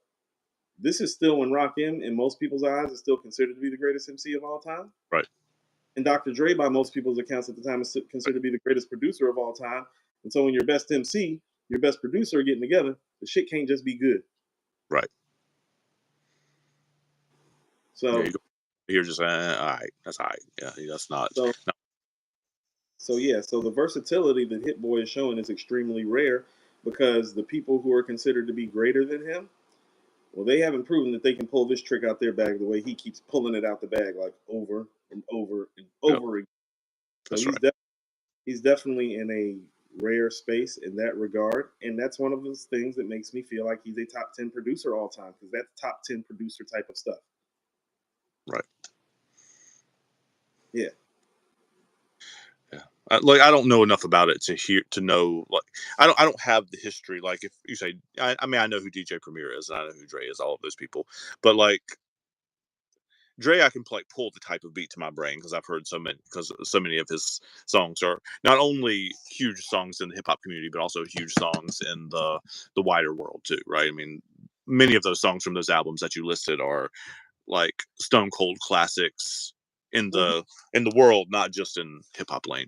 this is still when Rakim, in most people's eyes, is still considered to be the greatest MC of all time. Right. And Dr. Dre, by most people's accounts at the time, is considered to be the greatest producer of all time. And so when your best MC, your best producer are getting together, the shit can't just be good. Right. Yeah. So You're just all right. That's all right. Yeah. That's not. so so yeah, so the versatility that Hit Boy is showing is extremely rare because the people who are considered to be greater than him, well, they haven't proven that they can pull this trick out their bag the way he keeps pulling it out the bag, like over and over and Yep. over again. So That's right. he's definitely in a rare space in that regard, and that's one of those things that makes me feel like he's a top 10 producer all time because that's top 10 producer type of stuff. Right. Yeah. Yeah. Like I don't know enough about it to know. Like I don't have the history. Like if you say, I mean, I know who DJ Premier is and I know who Dre is. All of those people, but like Dre, I can like pull the type of beat to my brain because I've heard so many of his songs are not only huge songs in the hip hop community, but also huge songs in the wider world too, right? I mean, many of those songs from those albums that you listed are like stone cold classics in Mhm. the world, not just in hip hop lane.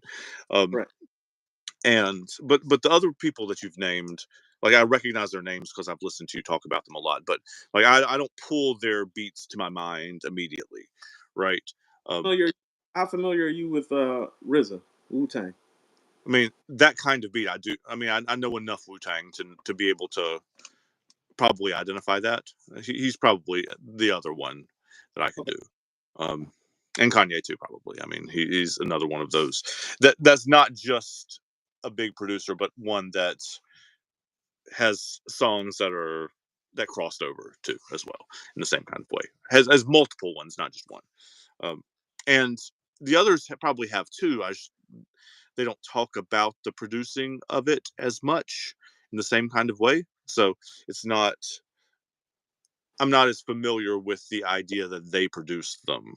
Um, Right. and but the other people that you've named, like I recognize their names because I've listened to you talk about them a lot, but like I don't pull their beats to my mind immediately, right? um Familiar, how familiar are you with RZA, Wu Tang? I mean, that kind of beat I do. I mean, I know enough Wu-Tang to be able to probably identify that. He's probably the other one that I could Okay. do. um and Kanye too, probably. I mean, he's another one of those that's not just a big producer, but one that has songs that crossed over too as well in the same kind of way. Has multiple ones, not just one. And the others probably have too. They don't talk about the producing of it as much in the same kind of way. So it's not. I'm not as familiar with the idea that they produced them.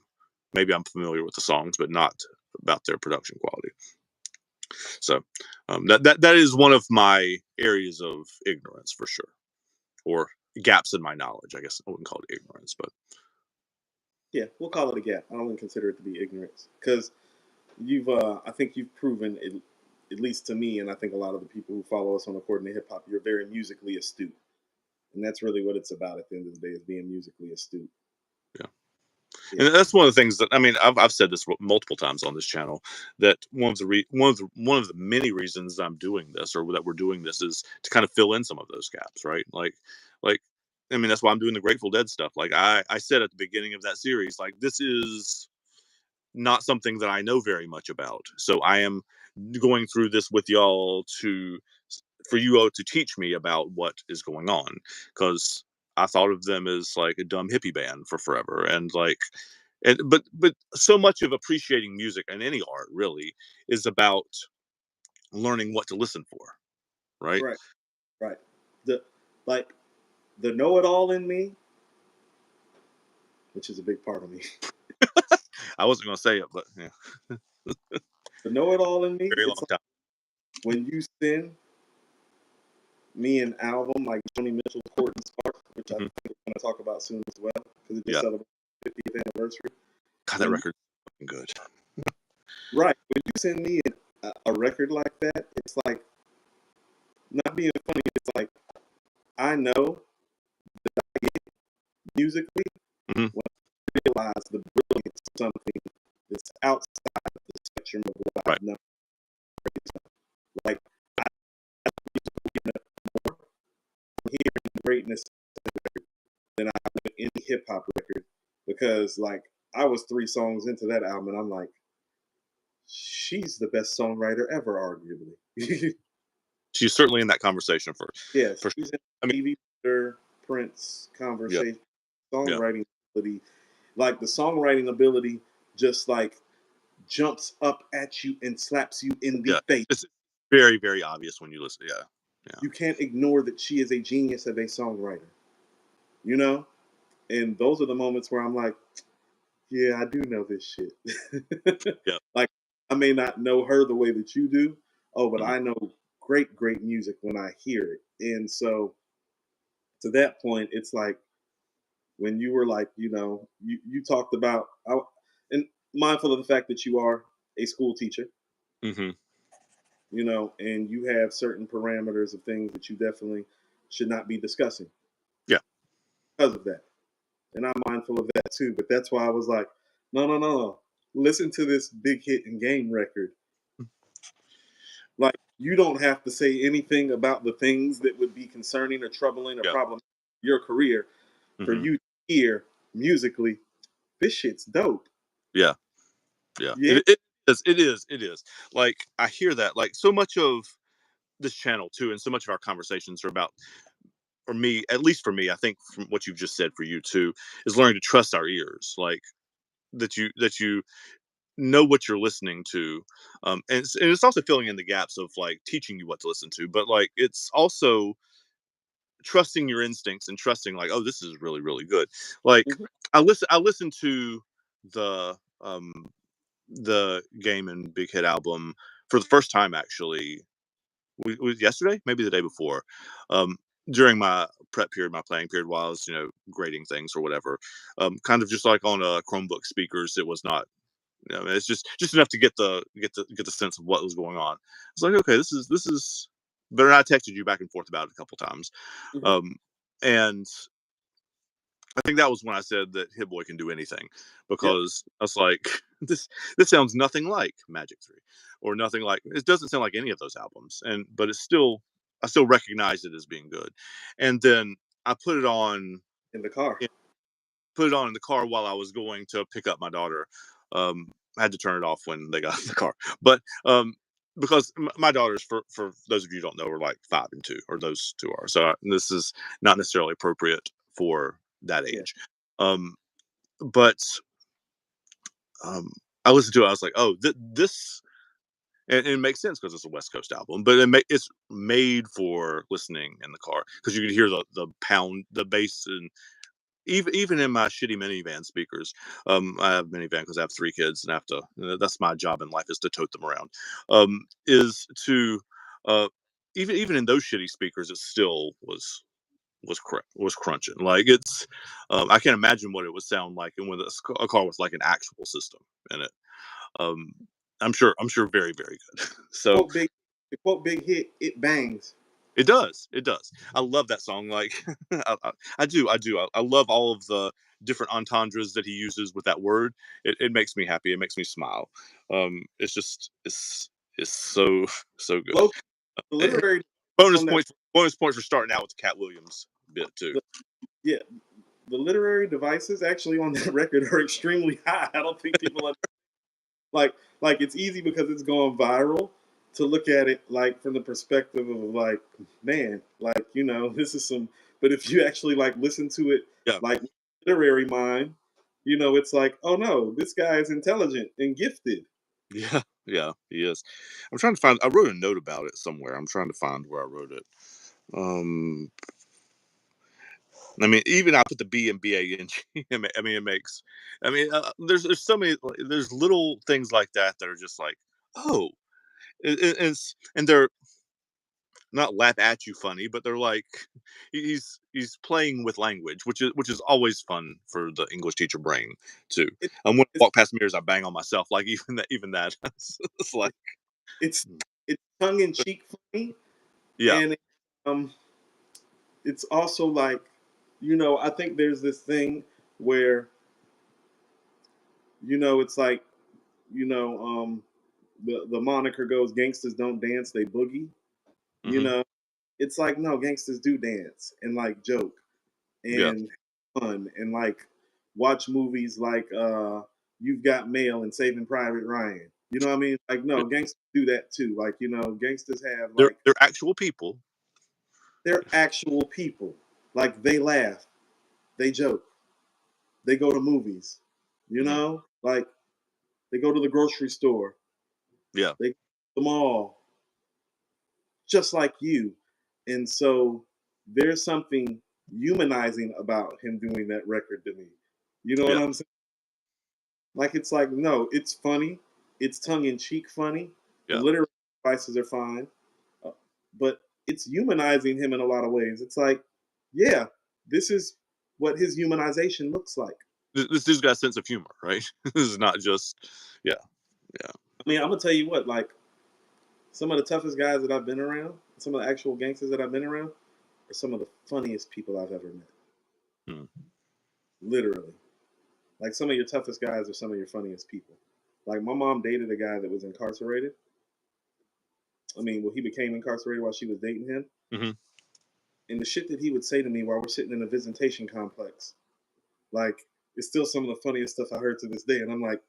Maybe I'm familiar with the songs, but not about their production quality. So that is one of my areas of ignorance for sure, or gaps in my knowledge. I guess I wouldn't call it ignorance, but Yeah, we'll call it a gap. I don't even consider it to be ignorance because I think you've proven it, at least to me, and I think a lot of the people who follow us on According to Hip Hop, you're very musically astute, and that's really what it's about at the end of the day is being musically astute. yeah. Yeah. And that's one of the things that I mean I've said this multiple times on this channel that one of the many reasons that I'm doing this or that we're doing this is to kind of fill in some of those gaps, right? Like I mean that's why I'm doing the Grateful Dead stuff. Like I said at the beginning of that series, like this is not something that I know very much about. So I am going through this with y'all for you all to teach me about what is going on because I thought of them as like a dumb hippie band for forever and like but so much of appreciating music and any art really is about learning what to listen for, right? Right. Right. The like the know-it-all in me, which is a big part of me. I wasn't going to say it, but yeah, The know-it-all in me, very it's long like time. when you send me an album like Joni Mitchell's Court and Spark, which I Hmm. think we're going to talk about soon as well, because it just Yeah, celebrated 50th anniversary. God, that When record's fucking good. right, when you send me a record like that, it's like not being funny. It's like I know musically Hmm. when I realize the brilliance of something that's outside the spectrum of what Right. I've known. Like I more hearing greatness than I would any hip hop record because like I was 3 songs into that album and I'm like, she's the best songwriter ever, arguably. She's certainly in that conversation Yes, for she's sure. in I mean, Stevie Wonder, Prince yeah, conversation, yeah, songwriting ability. Like the songwriting ability just like jumps up at you and slaps you in the yeah. face. It's very, very obvious when you listen. Yeah, yeah. You can't ignore that she is a genius of a songwriter, you know? And those are the moments where I'm like, yeah, I do know this shit. Yeah. Like, I may not know her the way that you do. Oh, but Mhm. I know great, great music when I hear it. And so to that point, it's like when you were like, you talked about, and mindful of the fact that you are a school teacher, Mhm. and you have certain parameters of things that you definitely should not be discussing Yeah. because of that. And I'm mindful of that too. But that's why I was like, no, no, no, no. Listen to this big hit and game record. Like, you don't have to say anything about the things that would be concerning or troubling or Yeah. problem your career for Mhm. you to hear musically. This shit's dope. Yeah. Yeah. Yeah. It is. It is. It is. Like I hear that. Like so much of this channel too, and so much of our conversations are about, for me, at least for me, I think from what you've just said for you too, is learning to trust our ears. Like that you know what you're listening to, and it's also filling in the gaps of like teaching you what to listen to, but like it's also trusting your instincts and trusting like, oh, this is really really good. Like Mhm. I listen to the the Game and Big Hit album for the first time actually. Was yesterday, maybe the day before, um, during my prep period, my playing period, while I was grading things or whatever. Kind of just like on a Chromebook speakers. It was not. It's just enough to get the sense of what was going on. It's like, okay, this is. But I texted you back and forth about it a couple times, Mhm. um, and I think that was when I said that Hit Boy can do anything Yep. because I was like, this sounds nothing like Magic 3 or nothing like it doesn't sound like any of those albums. But it's still I still recognize it as being good. And then I In the car. put it on in the car while I was going to pick up my daughter. I had to turn it off when they got in the car. But because my daughters, for those of you who don't know, are like 5 and 2, or those two are. So this is not necessarily appropriate for that Yeah. age. Um, but um, I listened to it. I was like, oh, this, and it makes sense because it's a West Coast album, but it's made for listening in the car because you can hear the pound, the bass, and even in my shitty minivan speakers, I have minivan because I have 3 kids and I have to. That's my job in life is to tote them around. Is to uh, even in those shitty speakers, it still was crunching. Like it's, I can't imagine what it would sound like, and with a car with like an actual system in it. Um, I'm sure very very good. So Quote big, to quote Big Hit, it bangs. it does. I love that song. Like I love all of the different entendres that he uses with that word. It makes me happy. It makes me smile. It's just it's so so good. Low, the Eh, literary bonus on that, points. Bonus points for starting out with the Cat Williams bit too. the, yeah, the literary devices actually on that record are extremely high. I don't think people like it's easy because it's going viral to look at it like from the perspective of like, man, like, this is some, but if you actually like listen to it Yeah. like literary mind, it's like, oh no, this guy is intelligent and gifted. Yeah, yeah, he is. I'm trying to find. I wrote a note about it somewhere. I'm trying to find where I wrote it. Um, I mean, even I put the B and BANG. I mean, it makes. I mean, there's so many. There's little things like that are just like, oh, and they're not laugh at you funny, but they're like, he's playing with language, which is always fun for the English teacher brain too. it, And when I it's walk past mirrors, I bang on myself. Like even that, it's like, it's it's tongue-in-cheek funny, yeah. and um it's also like, I think there's this thing where, it's like, you know, um, the moniker goes, "Gangsters don't dance, they boogie." You Hmm. know, it's like, no, gangsters do dance and like joke Yeah. and fun and like watch movies like You've Got Mail and Saving Private Ryan. You know what I mean? Like, Yeah. no, gangsters do that too. Like, gangsters have They're like, they're actual people. they're actual people. Like, they laugh, they joke, they go to movies. Mhm. Like, they go to the grocery store, Yeah. they go to the mall, just like you. And so there's something humanizing about him doing that record to me. You know what Yeah. I'm saying? Like, it's like, no, it's funny. It's tongue in cheek funny. The Yeah. literary devices are fine. Uh, but it's humanizing him in a lot of ways. It's like, yeah, this is what his humanization looks like. This dude's got a sense of humor, right? This is not just. Yeah. Yeah. I mean, I'm gonna tell you what, like some of the toughest guys that I've been around, some of the actual gangsters that I've been around, are some of the funniest people I've ever met. Mm. Literally. Like some of your toughest guys are some of your funniest people. Like my mom dated a guy that was incarcerated. I mean, well, he became incarcerated while she was dating him. Mhm. And the shit that he would say to me while we're sitting in a visitation complex, like, it's still some of the funniest stuff I heard to this day. And I'm like,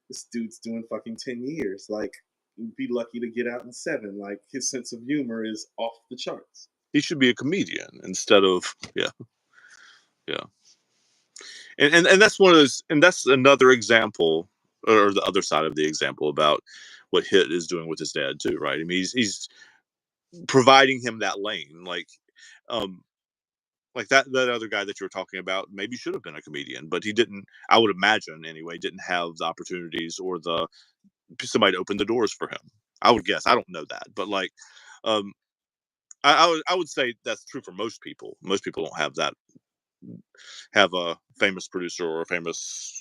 this dude's doing fucking 10 years. Like, he'd be lucky to get out in 7. Like, his sense of humor is off the charts. He should be a comedian instead of. Yeah. Yeah. And that's one of those, and that's another example, or the other side of the example about what Hit is doing with his dad too, right? I mean, he's providing him that lane, um, like that other guy that you were talking about maybe should have been a comedian, but he didn't. I would imagine anyway, didn't have the opportunities or the somebody to open the doors for him. I would guess. I don't know that, but like, um, I would say that's true for most people. Most people don't have a famous producer or a famous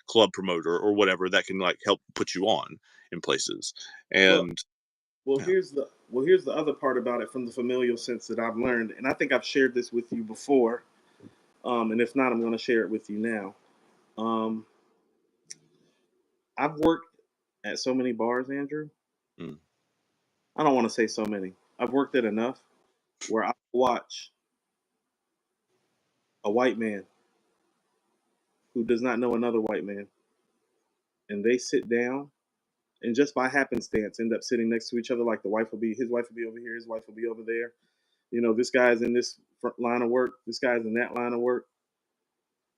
club promoter or whatever that can like help put you on in places. Well, And well, yeah. here's the other part about it from the familial sense that I've learned, and I think I've shared this with you before. And if not, I'm going to share it with you now. Um, I've worked at so many bars, Andrew. Mm, I don't want to say so many. I've worked at enough where I watch a white man who does not know another white man, and they sit down and just by happenstance end up sitting next to each other. Like the wife will be, his wife will be over here, his wife will be over there. This guy's in this line of work, this guy's in that line of work,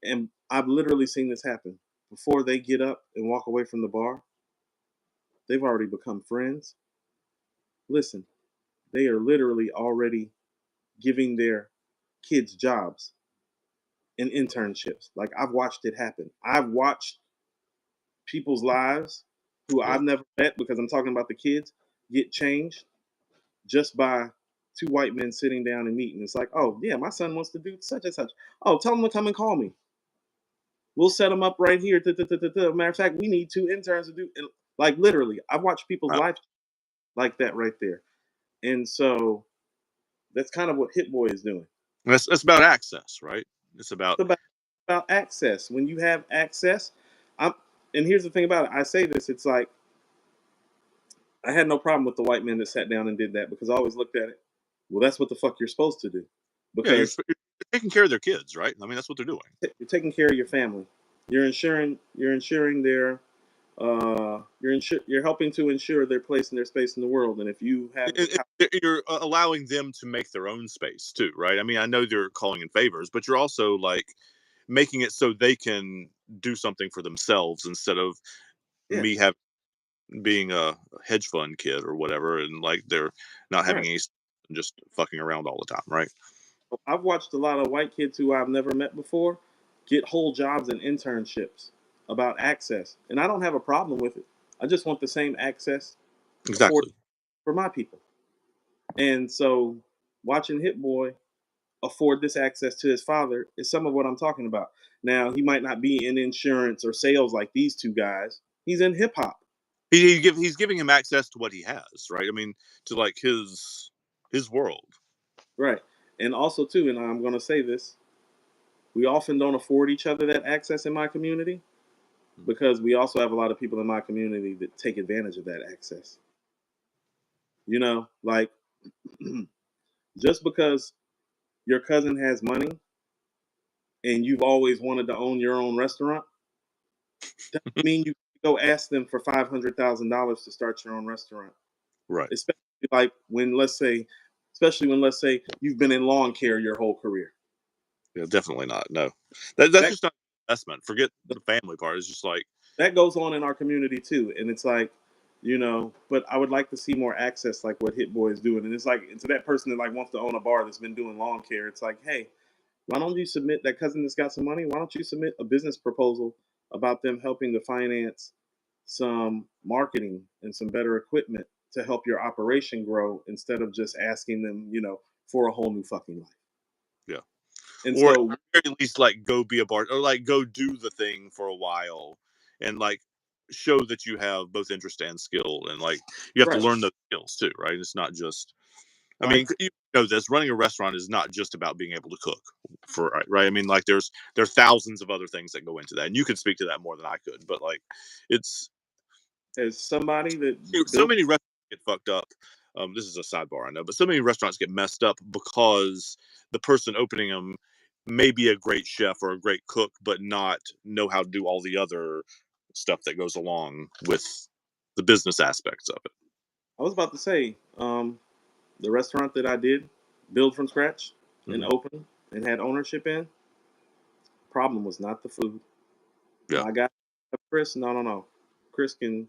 and I've literally seen this happen. Before they get up and walk away from the bar, they've already become friends. Listen, they are literally already giving their kids jobs. in internships. Like I've watched it happen. I've watched people's lives who Yeah. I've never met, because I'm talking about the kids, get changed just by two white men sitting down and meeting. It's like, oh yeah, my son wants to do such and such. Oh, tell him to come and call me. We'll set them up right here. Matter of fact, we need two interns to do. And like literally, I've watched people's Right. lives like that right there. And so that's kind of what Hit Boy is doing. That's about access, right? It's about It's about access. When you have access, I'm. And here's the thing about it. I say this. It's like I had no problem with the white men that sat down and did that, because I always looked at it. Well, that's what the fuck you're supposed to do, yeah, because you're taking care of their kids, right? I mean, that's what they're doing. you're taking care of your family. You're ensuring their you're helping to ensure their place and their space in the world. And if you have the power, You're allowing them to make their own space too, right? I mean, I know they're calling in favors, but you're also like making it so they can do something for themselves instead of yeah, me having being a hedge fund kid or whatever, and like they're not having right. any and just fucking around all the time, right? I've watched a lot of white kids who I've never met before get whole jobs and internships about access, and I don't have a problem with it. I just want the same access afforded Exactly. for my people. And so, watching Hit Boy afford this access to his father is some of what I'm talking about. Now, he might not be in insurance or sales like these two guys. He's in hip hop. He's giving him access to what he has, right? I mean, to like his world. Right. And also, too, and I'm going to say this, we often don't afford each other that access in my community, because we also have a lot of people in my community that take advantage of that access. Like just because your cousin has money and you've always wanted to own your own restaurant, doesn't mean you go ask them for $500,000 to start your own restaurant. Right. Especially like when, let's say you've been in lawn care your whole career. Yeah, definitely not. No, that's That just not investment. Forget the family part. It's just like that goes on in our community too, and it's like, but I would like to see more access like what Hit Boy is doing. And it's like, to that person that like wants to own a bar that's been doing lawn care, it's like, hey, why don't you submit, that cousin that's got some money, why don't you submit a business proposal about them helping to finance some marketing and some better equipment to help your operation grow, instead of just asking them, for a whole new fucking life. yeah, And or so, at very least like go be a bar or like go do the thing for a while and like show that you have both interest and skill and like you have to right, learn those skills too, right? It's not just I mean, like, you know this running a restaurant is not just about being able to cook for right. I mean, like there's thousands of other things that go into that, and you could speak to that more than I could. But like, it's as somebody that so built, many restaurants get fucked up. This is a sidebar, I know, but so many restaurants get messed up because the person opening them may be a great chef or a great cook, but not know how to do all the other stuff that goes along with the business aspects of it. I was about to say, the restaurant that I did build from scratch and Hmm. open and had ownership in, problem was not the food. Yeah, My guy, Chris, no, no, no. Chris can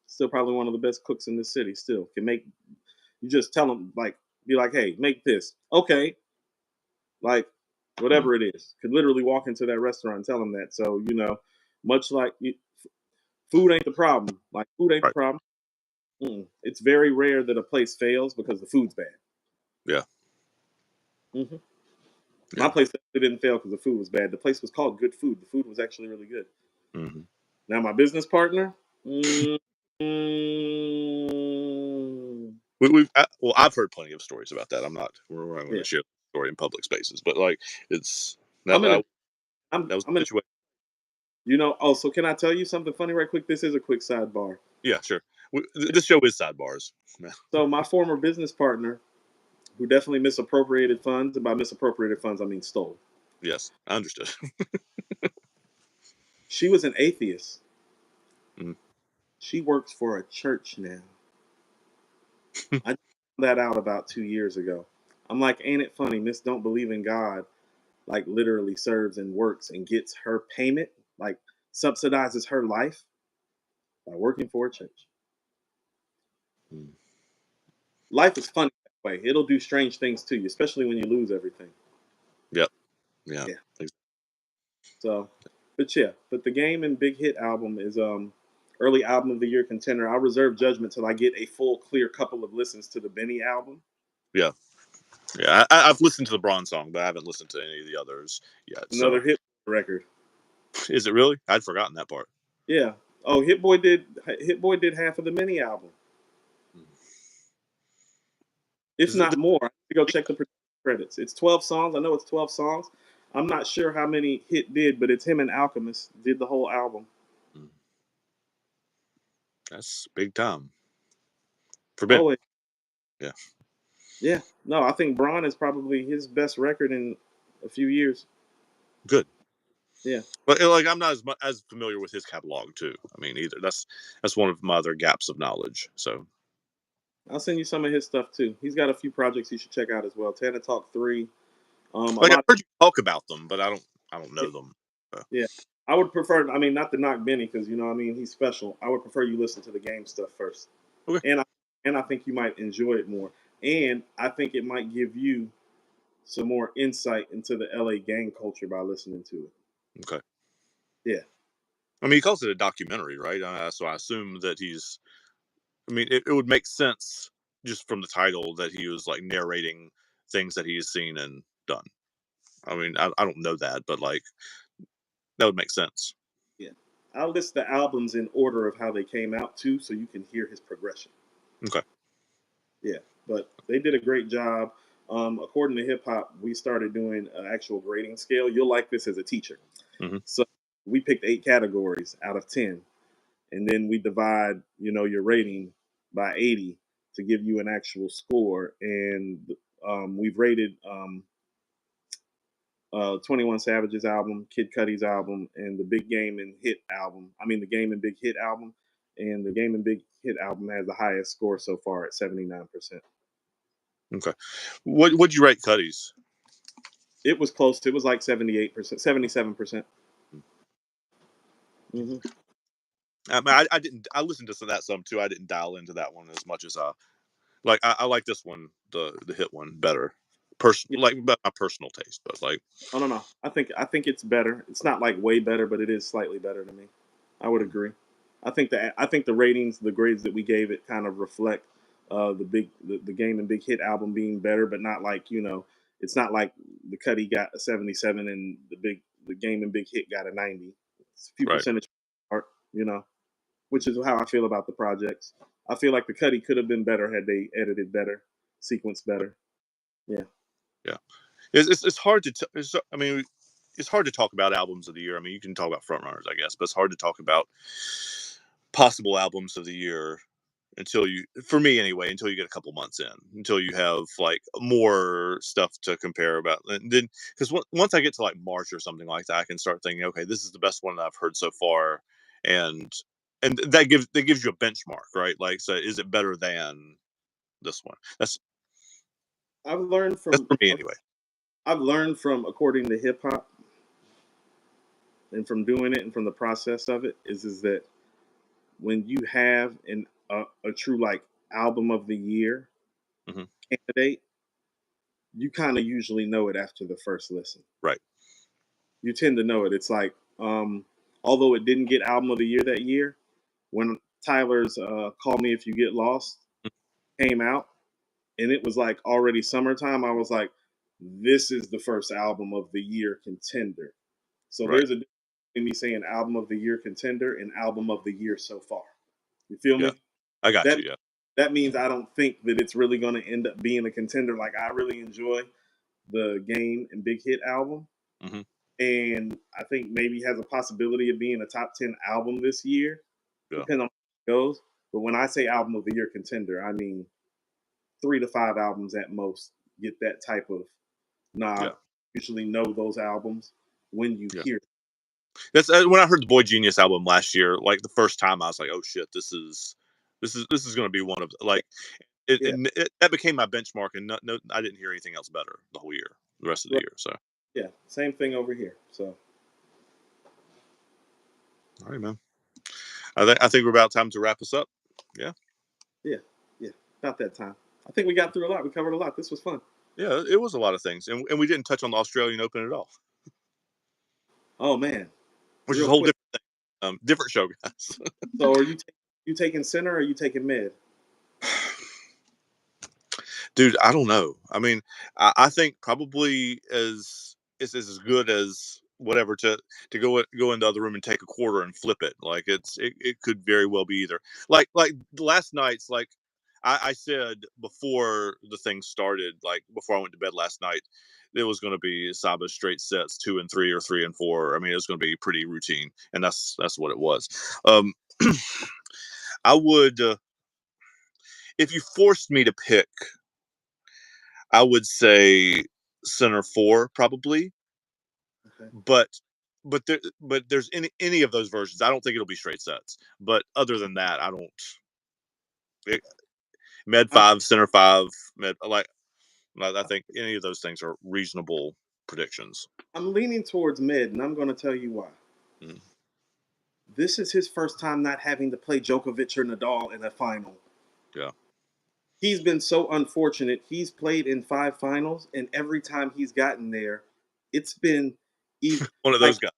still probably one of the best cooks in the city. Still can make. You just tell him, like, be like, hey, make this. Okay, like mm, whatever it is. Could literally walk into that restaurant and tell him that. So much like food ain't the problem. Like food ain't the right. problem. Mm-mm. It's very rare that a place fails because the food's bad. Yeah, Hmm. My yeah. place didn't fail because the food was bad. The place was called Good Food. The food was actually really good. Hmm. Now my business partner, mm, mm, Well, I've heard plenty of stories about that. We're not going to yeah, share the story in public spaces, but like it's that I'm in a, that, I'm, that was I'm the in. situation. Oh, so can I tell you something funny right quick? This is a quick sidebar. Yeah, sure. This show is sidebars. So my former business partner, who definitely misappropriated funds, and by misappropriated funds I mean stole. Yes, I understood. She was an atheist. Mhm. She works for a church now. I found that out about 2 years ago. I'm like, ain't it funny? Miss don't believe in God, like literally serves and works and gets her payment, like subsidizes her life by working for a church. Mm. Life is funny that way. It'll do strange things to you, especially when you lose everything. Yep. Yeah. Yeah. So, but yeah, but the Game and Big Hit album is early album of the year contender. I'll reserve judgment till I get a full clear couple of listens to the Benny album. Yeah, yeah. I've listened to the Braun song, but I haven't listened to any of the others yet. Another So, hit record. is it really? I'd forgotten that part. Yeah. Oh, Hit Boy did half of the Benny album, if Is it? not more. I have to go check the credits. It's 12 songs. I know it's 12 songs. I'm not sure how many Hit did, but it's him and Alchemist did the whole album. That's big time for Ben. Oh, Yeah, yeah. No, I think Braun is probably his best record in a few years. good. Yeah. But like, I'm not as familiar with his catalog too. I mean, either that's one of my other gaps of knowledge. So, I'll send you some of his stuff too. He's got a few projects you should check out as well. Tana Talk 3. A like, I've lot. heard you talk about them, but I don't know them. So, Yeah. I would prefer, I mean, not to knock Benny because, you know, I mean, he's special. I would prefer you listen to the Game stuff first. okay, And I think you might enjoy it more. And I think it might give you some more insight into the LA gang culture by listening to it. okay. Yeah. I mean, he calls it a documentary, right? So I assume that he's. I mean, it would make sense just from the title that he was like narrating things that he's seen and done. I mean, I don't know that, but like that would make sense. Yeah. I'll list the albums in order of how they came out too, so you can hear his progression. Okay. Yeah, but they did a great job. According to hip hop, we started doing an actual grading scale. You'll like this as a teacher. Hmm. So we picked 8 categories out of 10, and then we divide, your rating by 80 to give you an actual score. And we've rated 21 Savage's album, Kid Cudi's album, and the Big Game and Hit album. I mean, the Game and Big Hit album. And the Game and Big Hit album has the highest score so far at 79%. Okay. What'd you rate Cuddy's? It was close. It was like 78%, 77%. Hmm. I mean, I didn't. I listened to that some too. I didn't dial into that one as much as like. I like this one, the hit one, better. Yeah. Like my personal taste, but like, Oh no, no. I think it's better. It's not like way better, but it is slightly better to me. I would agree. I think the ratings, the grades that we gave it, kind of reflect the Game and Big Hit album being better, but not like it's not like the Cuddy got a 77 and the Game and Big Hit got a 90. It's a few right, percentage apart, which is how I feel about the projects. I feel like the Cuddy could have been better had they edited better, sequenced better. Yeah. yeah. It's hard to. I mean, it's hard to talk about albums of the year. I mean, you can talk about frontrunners, I guess, but it's hard to talk about possible albums of the year until you, for me anyway, until you get a couple months in, until you have like more stuff to compare about, and then because once I get to like March or something like that, I can start thinking, okay, this is the best one that I've heard so far, and that gives you a benchmark, right? Like, so is it better than this one? I've learned That's from for me anyway. I've learned from according to hip hop and from doing it and from the process of it is that when you have a true like album of the year Hmm. candidate, you kind of usually know it after the first listen. Right. You tend to know it. It's like although it didn't get album of the year that year, when Tyler's "Call Me If You Get Lost" came out and it was like already summertime, I was like, this is the first album of the year contender. So Right. there's a difference between me saying album of the year contender and album of the year so far. You feel Yeah. me? I got That you. Yeah. that means I don't think that it's really going to end up being a contender. Like I really enjoy the Game and Big Hit album, Hmm. and I think maybe has a possibility of being a top 10 album this year, Yeah. depending on how it goes. But when I say album of the year contender, I mean 3 to 5 albums at most get that type of nod. Yeah. Usually know those albums when you Yeah. hear it. That's when I heard the Boy Genius album last year. Like the first time, I was like, "Oh shit, this is going to be one of like Yeah, that became my benchmark." And no, I didn't hear anything else better the whole year, the rest of the right. year. So, Yeah, same thing over here. So all right, man. I think we're about time to wrap us up. Yeah, yeah, yeah, about that time. I think we got through a lot. We covered a lot. This was fun. yeah. It was a lot of things, and we didn't touch on the Australian Open at all. Oh man, which is real a whole quick. different different show, guys. So are you taking center or are you taking mid? Dude, I don't know. I mean, I think probably is as good as whatever to go in the other room and take a quarter and flip it. Like it could very well be either. Like last night's like I said before the thing started, like before I went to bed last night, it was going to be Saba's straight sets 2 and 3 or 3 and 4. I mean, it was going to be pretty routine, and that's what it was. Um, I would if you forced me to pick, I would say center four probably, Okay. but but there's any of those versions. I don't think it'll be straight sets. But other than that, I don't. It, med I'm five, center five, med like I think any of those things are reasonable predictions. I'm leaning towards mid, and I'm going to tell you why. Mm, This is his first time not having to play Djokovic or Nadal in a final. yeah, He's been so unfortunate. He's played in 5 finals, and every time he's gotten there, it's been one of like those guys.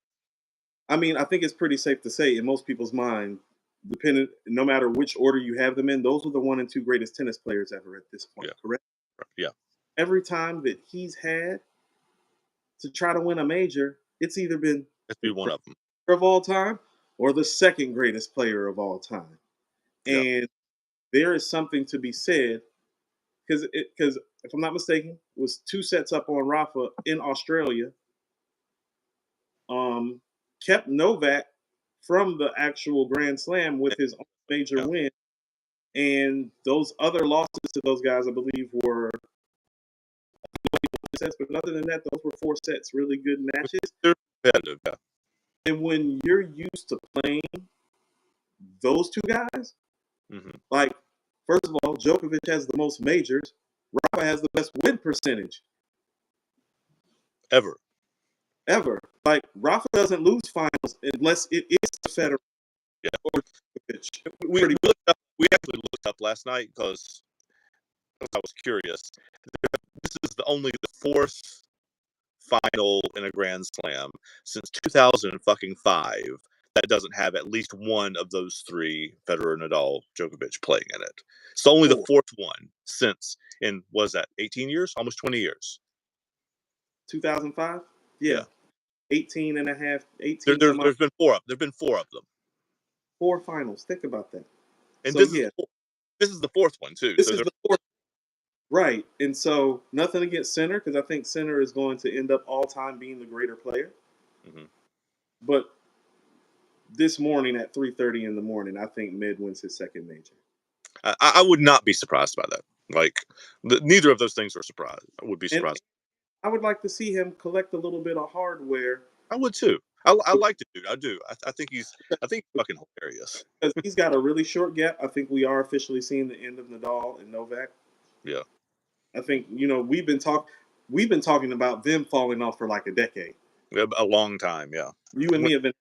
I mean, I think it's pretty safe to say in most people's mind, depending no matter which order you have them in, those are the 1 and 2 greatest tennis players ever at this point, Yeah, correct? yeah. Every time that he's had to try to win a major, it's either been Let's the be one greatest of them. player of all time or the second greatest player of all time. Yeah, And there is something to be said because if I'm not mistaken, it was 2 sets up on Rafa in Australia. Um, Kept Novak from the actual Grand Slam with his own major yeah. win. And those other losses to those guys, I believe, were sets. But other than that, those were 4 sets, really good matches. They're competitive. Yeah. And when you're used to playing those two guys, Hmm. like, first of all, Djokovic has the most majors. Rafa has the best win percentage Ever. ever. Like, Rafa doesn't lose finals unless it is the Federer Yeah. or Djokovic. We Pretty looked up. We actually looked up last night because I was curious. This is only the fourth final in a Grand Slam since 2005 that doesn't have at least one of those three Federer, Nadal, Djokovic playing in it. It's only the four. fourth one since in was that 18 years, almost 20 years. 2005? Yeah, Yeah. 18 and a half, 18 some odd, there's been four of there've been four of them, 4 finals. Think about that. and So, yeah, this is the fourth one too. this So is they're the fourth. Right. And so, nothing against Center, because I think Center is going to end up all time being the greater player. mhm. But this morning at 3:30 in the morning, I think Mid wins his second major. I would not be surprised by that. Like neither of those things are surprised. I would be And surprised. I would like to see him collect a little bit of hardware I would too. I like the dude. I do. I think he's fucking hilarious. because he's got a really short gap. I think we are officially seeing the end of Nadal and Novak. Yeah. I think we've been talking about them falling off for like a decade. A long time, yeah. You and me have been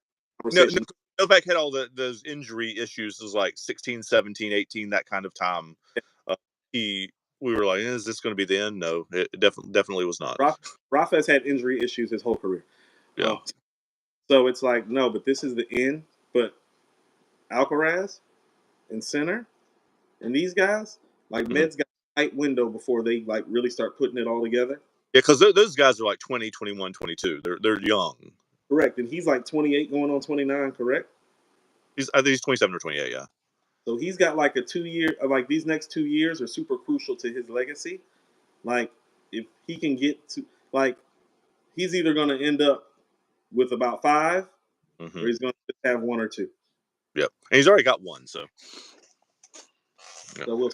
having No, no, conversations. Novak had all those injury issues. It was like 16, 17, 18, that kind of time. Uh, he, we were like, is this going to be the end? No, it definitely was not. Rafa's had injury issues his whole career. Yeah. So it's like, no, but this is the end. But Alcaraz and Center and these guys, like Mhm. Med's got a tight window before they like really start putting it all together. Yeah, because those guys are like 20, 21, 22. They're young. Correct. And he's like 28 going on 29, correct? I think he's 27 or 28, yeah. So he's got like a 2 year, like these next 2 years are super crucial to his legacy. Like if he can get to, like, he's either going to end up with about 5 Hmm. or he's going to have 1 or 2. Yep. And he's already got one, so. Yeah. So we'll,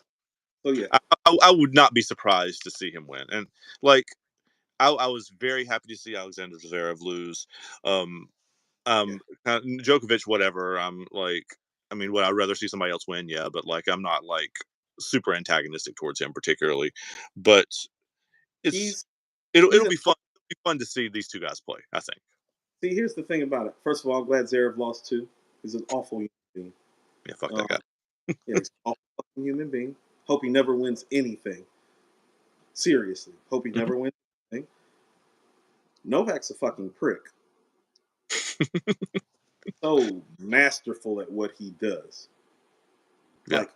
so yeah. I would not be surprised to see him win. And like, I was very happy to see Alexander Zverev lose. Um, Yeah. Djokovic, whatever. I'm like, I mean, would I rather see somebody else win? Yeah, but like, I'm not like super antagonistic towards him particularly. But it's He's it'll he's be fun. It'll be fun to see these two guys play. I think. See, here's the thing about it. First of all, I'm glad Zverev lost too. He's an awful human being. Yeah, fuck that Um, guy. yeah, he's an awful fucking human being. Hope he never wins anything. Seriously, hope he Mhm. never wins anything. Novak's a fucking prick. So masterful at what he does. Yeah. Like,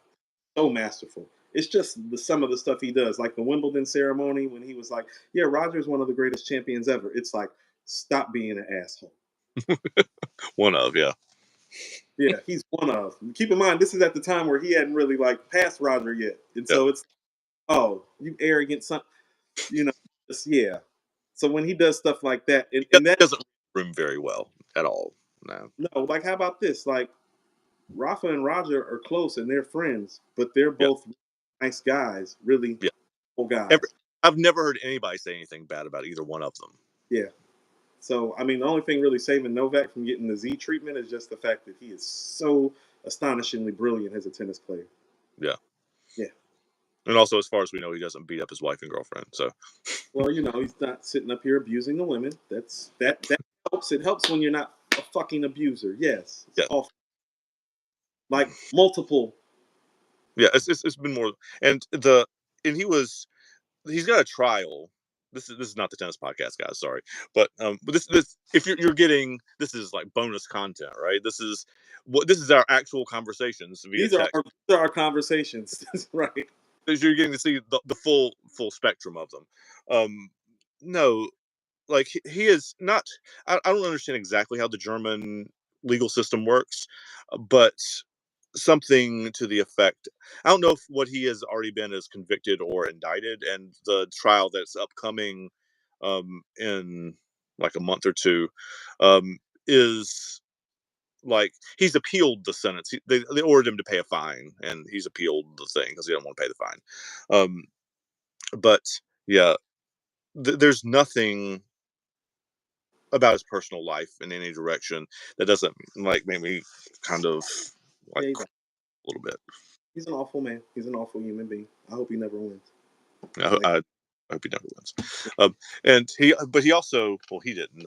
so masterful. It's just some of the stuff he does, like the Wimbledon ceremony when he was like, "Yeah, Roger's one of the greatest champions ever." It's like, stop being an asshole. One of, yeah. Yeah, he's one of. Keep in mind, this is at the time where he hadn't really like passed Roger yet, and Yeah. so it's, oh, you arrogant son, you know, yeah. So when he does stuff like that, and, He and that, doesn't room very well at all. No. no, like how about this? Like Rafa and Roger are close and they're friends, but they're Yeah. both nice guys, really Yeah. cool Every, guys. I've never heard anybody say anything bad about either one of them. Yeah. So I mean, the only thing really saving Novak from getting the Z treatment is just the fact that he is so astonishingly brilliant as a tennis player. Yeah. Yeah. And also, as far as we know, he doesn't beat up his wife and girlfriend. So, Well, he's not sitting up here abusing the women. That helps. It helps when you're not a fucking abuser. Yes, it's yeah. awful. Like multiple. Yeah. It's been more. And he's got a trial. This is not the tennis podcast, guys. Sorry, but this if you're getting, this is like bonus content, right? This is our actual conversations via text. These are our conversations, right? Because you're getting to see the full spectrum of them. No, like he is not. I don't understand exactly how the German legal system works, but something to the effect. I don't know if what he has already been is convicted or indicted, and the trial that's upcoming in like a month or two is like he's appealed the sentence. They ordered him to pay a fine, and he's appealed the thing because he don't want to pay the fine. Um, but yeah, there's nothing about his personal life in any direction that doesn't like make me kind of like Yeah, cry a little bit. he's an awful man. He's an awful human being. I hope he never wins. Like, I hope he never wins. And but he also, well, he didn't.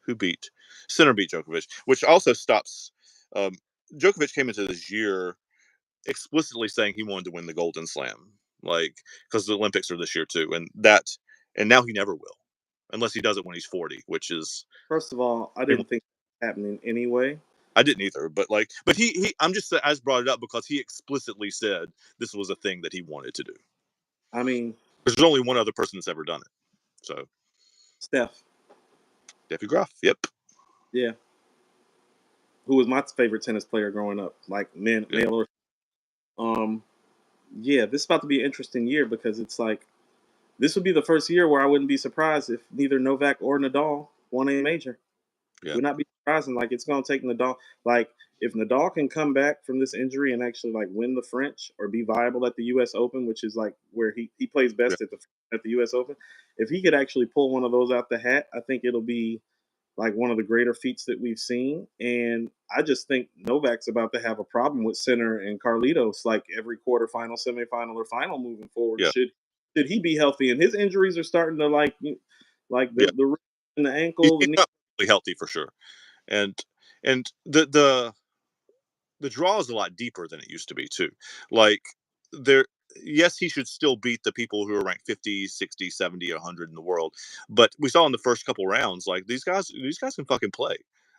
Who beat Sinner beat Djokovic, which also stops. Um, Djokovic came into this year explicitly saying he wanted to win the Golden Slam, like because the Olympics are this year too, and now he never will, unless he does it when he's 40, which is. first of all, I didn't think it was happening anyway. I didn't either, but I'm just I just brought it up because he explicitly said this was a thing that he wanted to do. I mean, There's only one other person that's ever done it, so Steph, Steffi Graf. Yep. yeah, who was my favorite tennis player growing up, like Yeah. male or um, yeah, this is about to be an interesting year because it's like this would be the first year where I wouldn't be surprised if neither Novak or Nadal won a major. Yeah. Would not be surprising. Like it's going to take Nadal. Like if Nadal can come back from this injury and actually like win the French or be viable at the U.S. Open, which is like where he plays Yeah. best at the U.S. Open, if he could actually pull one of those out the hat, I think it'll be like one of the greater feats that we've seen. And I just think Novak's about to have a problem with Sinner and Carlitos like every quarterfinal, semifinal, or final moving forward. Yeah. Should he be healthy? And his injuries are starting to like Yeah. the wrist and the ankle, the He's knee. not really healthy for sure, and the draw is a lot deeper than it used to be too. Like there, yes, he should still beat the people who are ranked 50, 60, 70, 100 in the world. But we saw in the first couple rounds, like these guys can fucking play.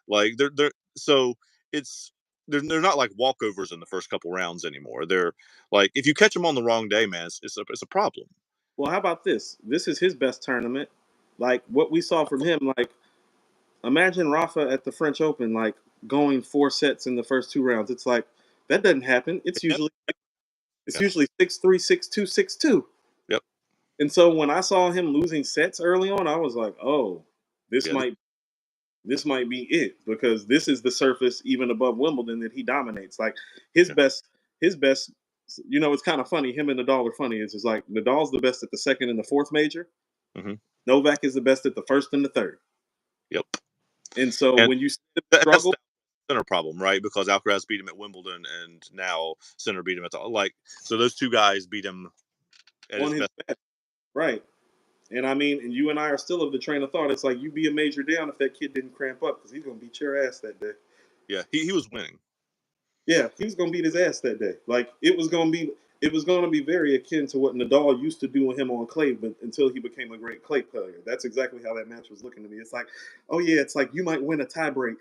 Like they're so it's they're not like walkovers in the first couple rounds anymore. They're like if you catch them on the wrong day, man, it's a problem. Well, how about this? This is his best tournament. Like what we saw from him, like imagine Rafa at the French Open, like going 4 sets in the first 2 rounds. It's like that doesn't happen. It's Yeah. usually 6-3, 6-2, 6-2. Yep. And so when I saw him losing sets early on, I was like, oh, this Yeah. might this might be it because this is the surface even above Wimbledon that he dominates. Like his Yeah. best. It's kind of funny. Him and Nadal are funny. It's just like Nadal's the best at the second and the fourth major. Hmm. Novak is the best at the first and the third. Yep. And so And when you see him that's struggle the center problem, right? Because Alcaraz beat him at Wimbledon, and now Center beat him at the like. So those two guys beat him at on his his best. best, right? And I mean, and you and I are still of the train of thought. It's like you be a major down if that kid didn't cramp up because he's gonna beat your ass that day. Yeah, he was winning. Yeah, he was gonna beat his ass that day. Like it was gonna be. it was going to be very akin to what Nadal used to do with him on clay, but until he became a great clay player. That's exactly how that match was looking to me. It's like, oh yeah, it's like you might win a tiebreak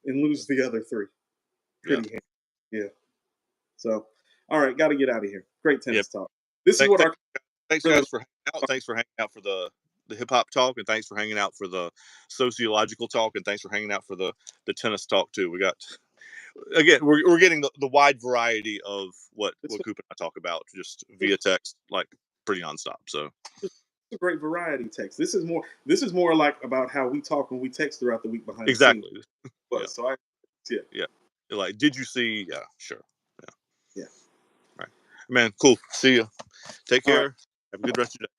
and lose the other three. Yeah. Pretty handy. Yeah. So, all right, got to get out of here. Great Yep. tennis talk. This is what our Thanks really guys for hanging out. Thanks for hanging out for the hip hop talk, and thanks for hanging out for the sociological talk, and thanks for hanging out for the tennis talk too. We got, again, we're getting the wide variety of what it's Coop and I talk about just via text, like pretty nonstop. So a great variety text. This is more like about how we talk when we text throughout the week behind the scenes. exactly. Yeah. So yeah, Yeah. Like, did you see? Yeah, sure. Yeah. yeah. All right. Man, cool. See you. Take All right. care. Have a good rest of your day.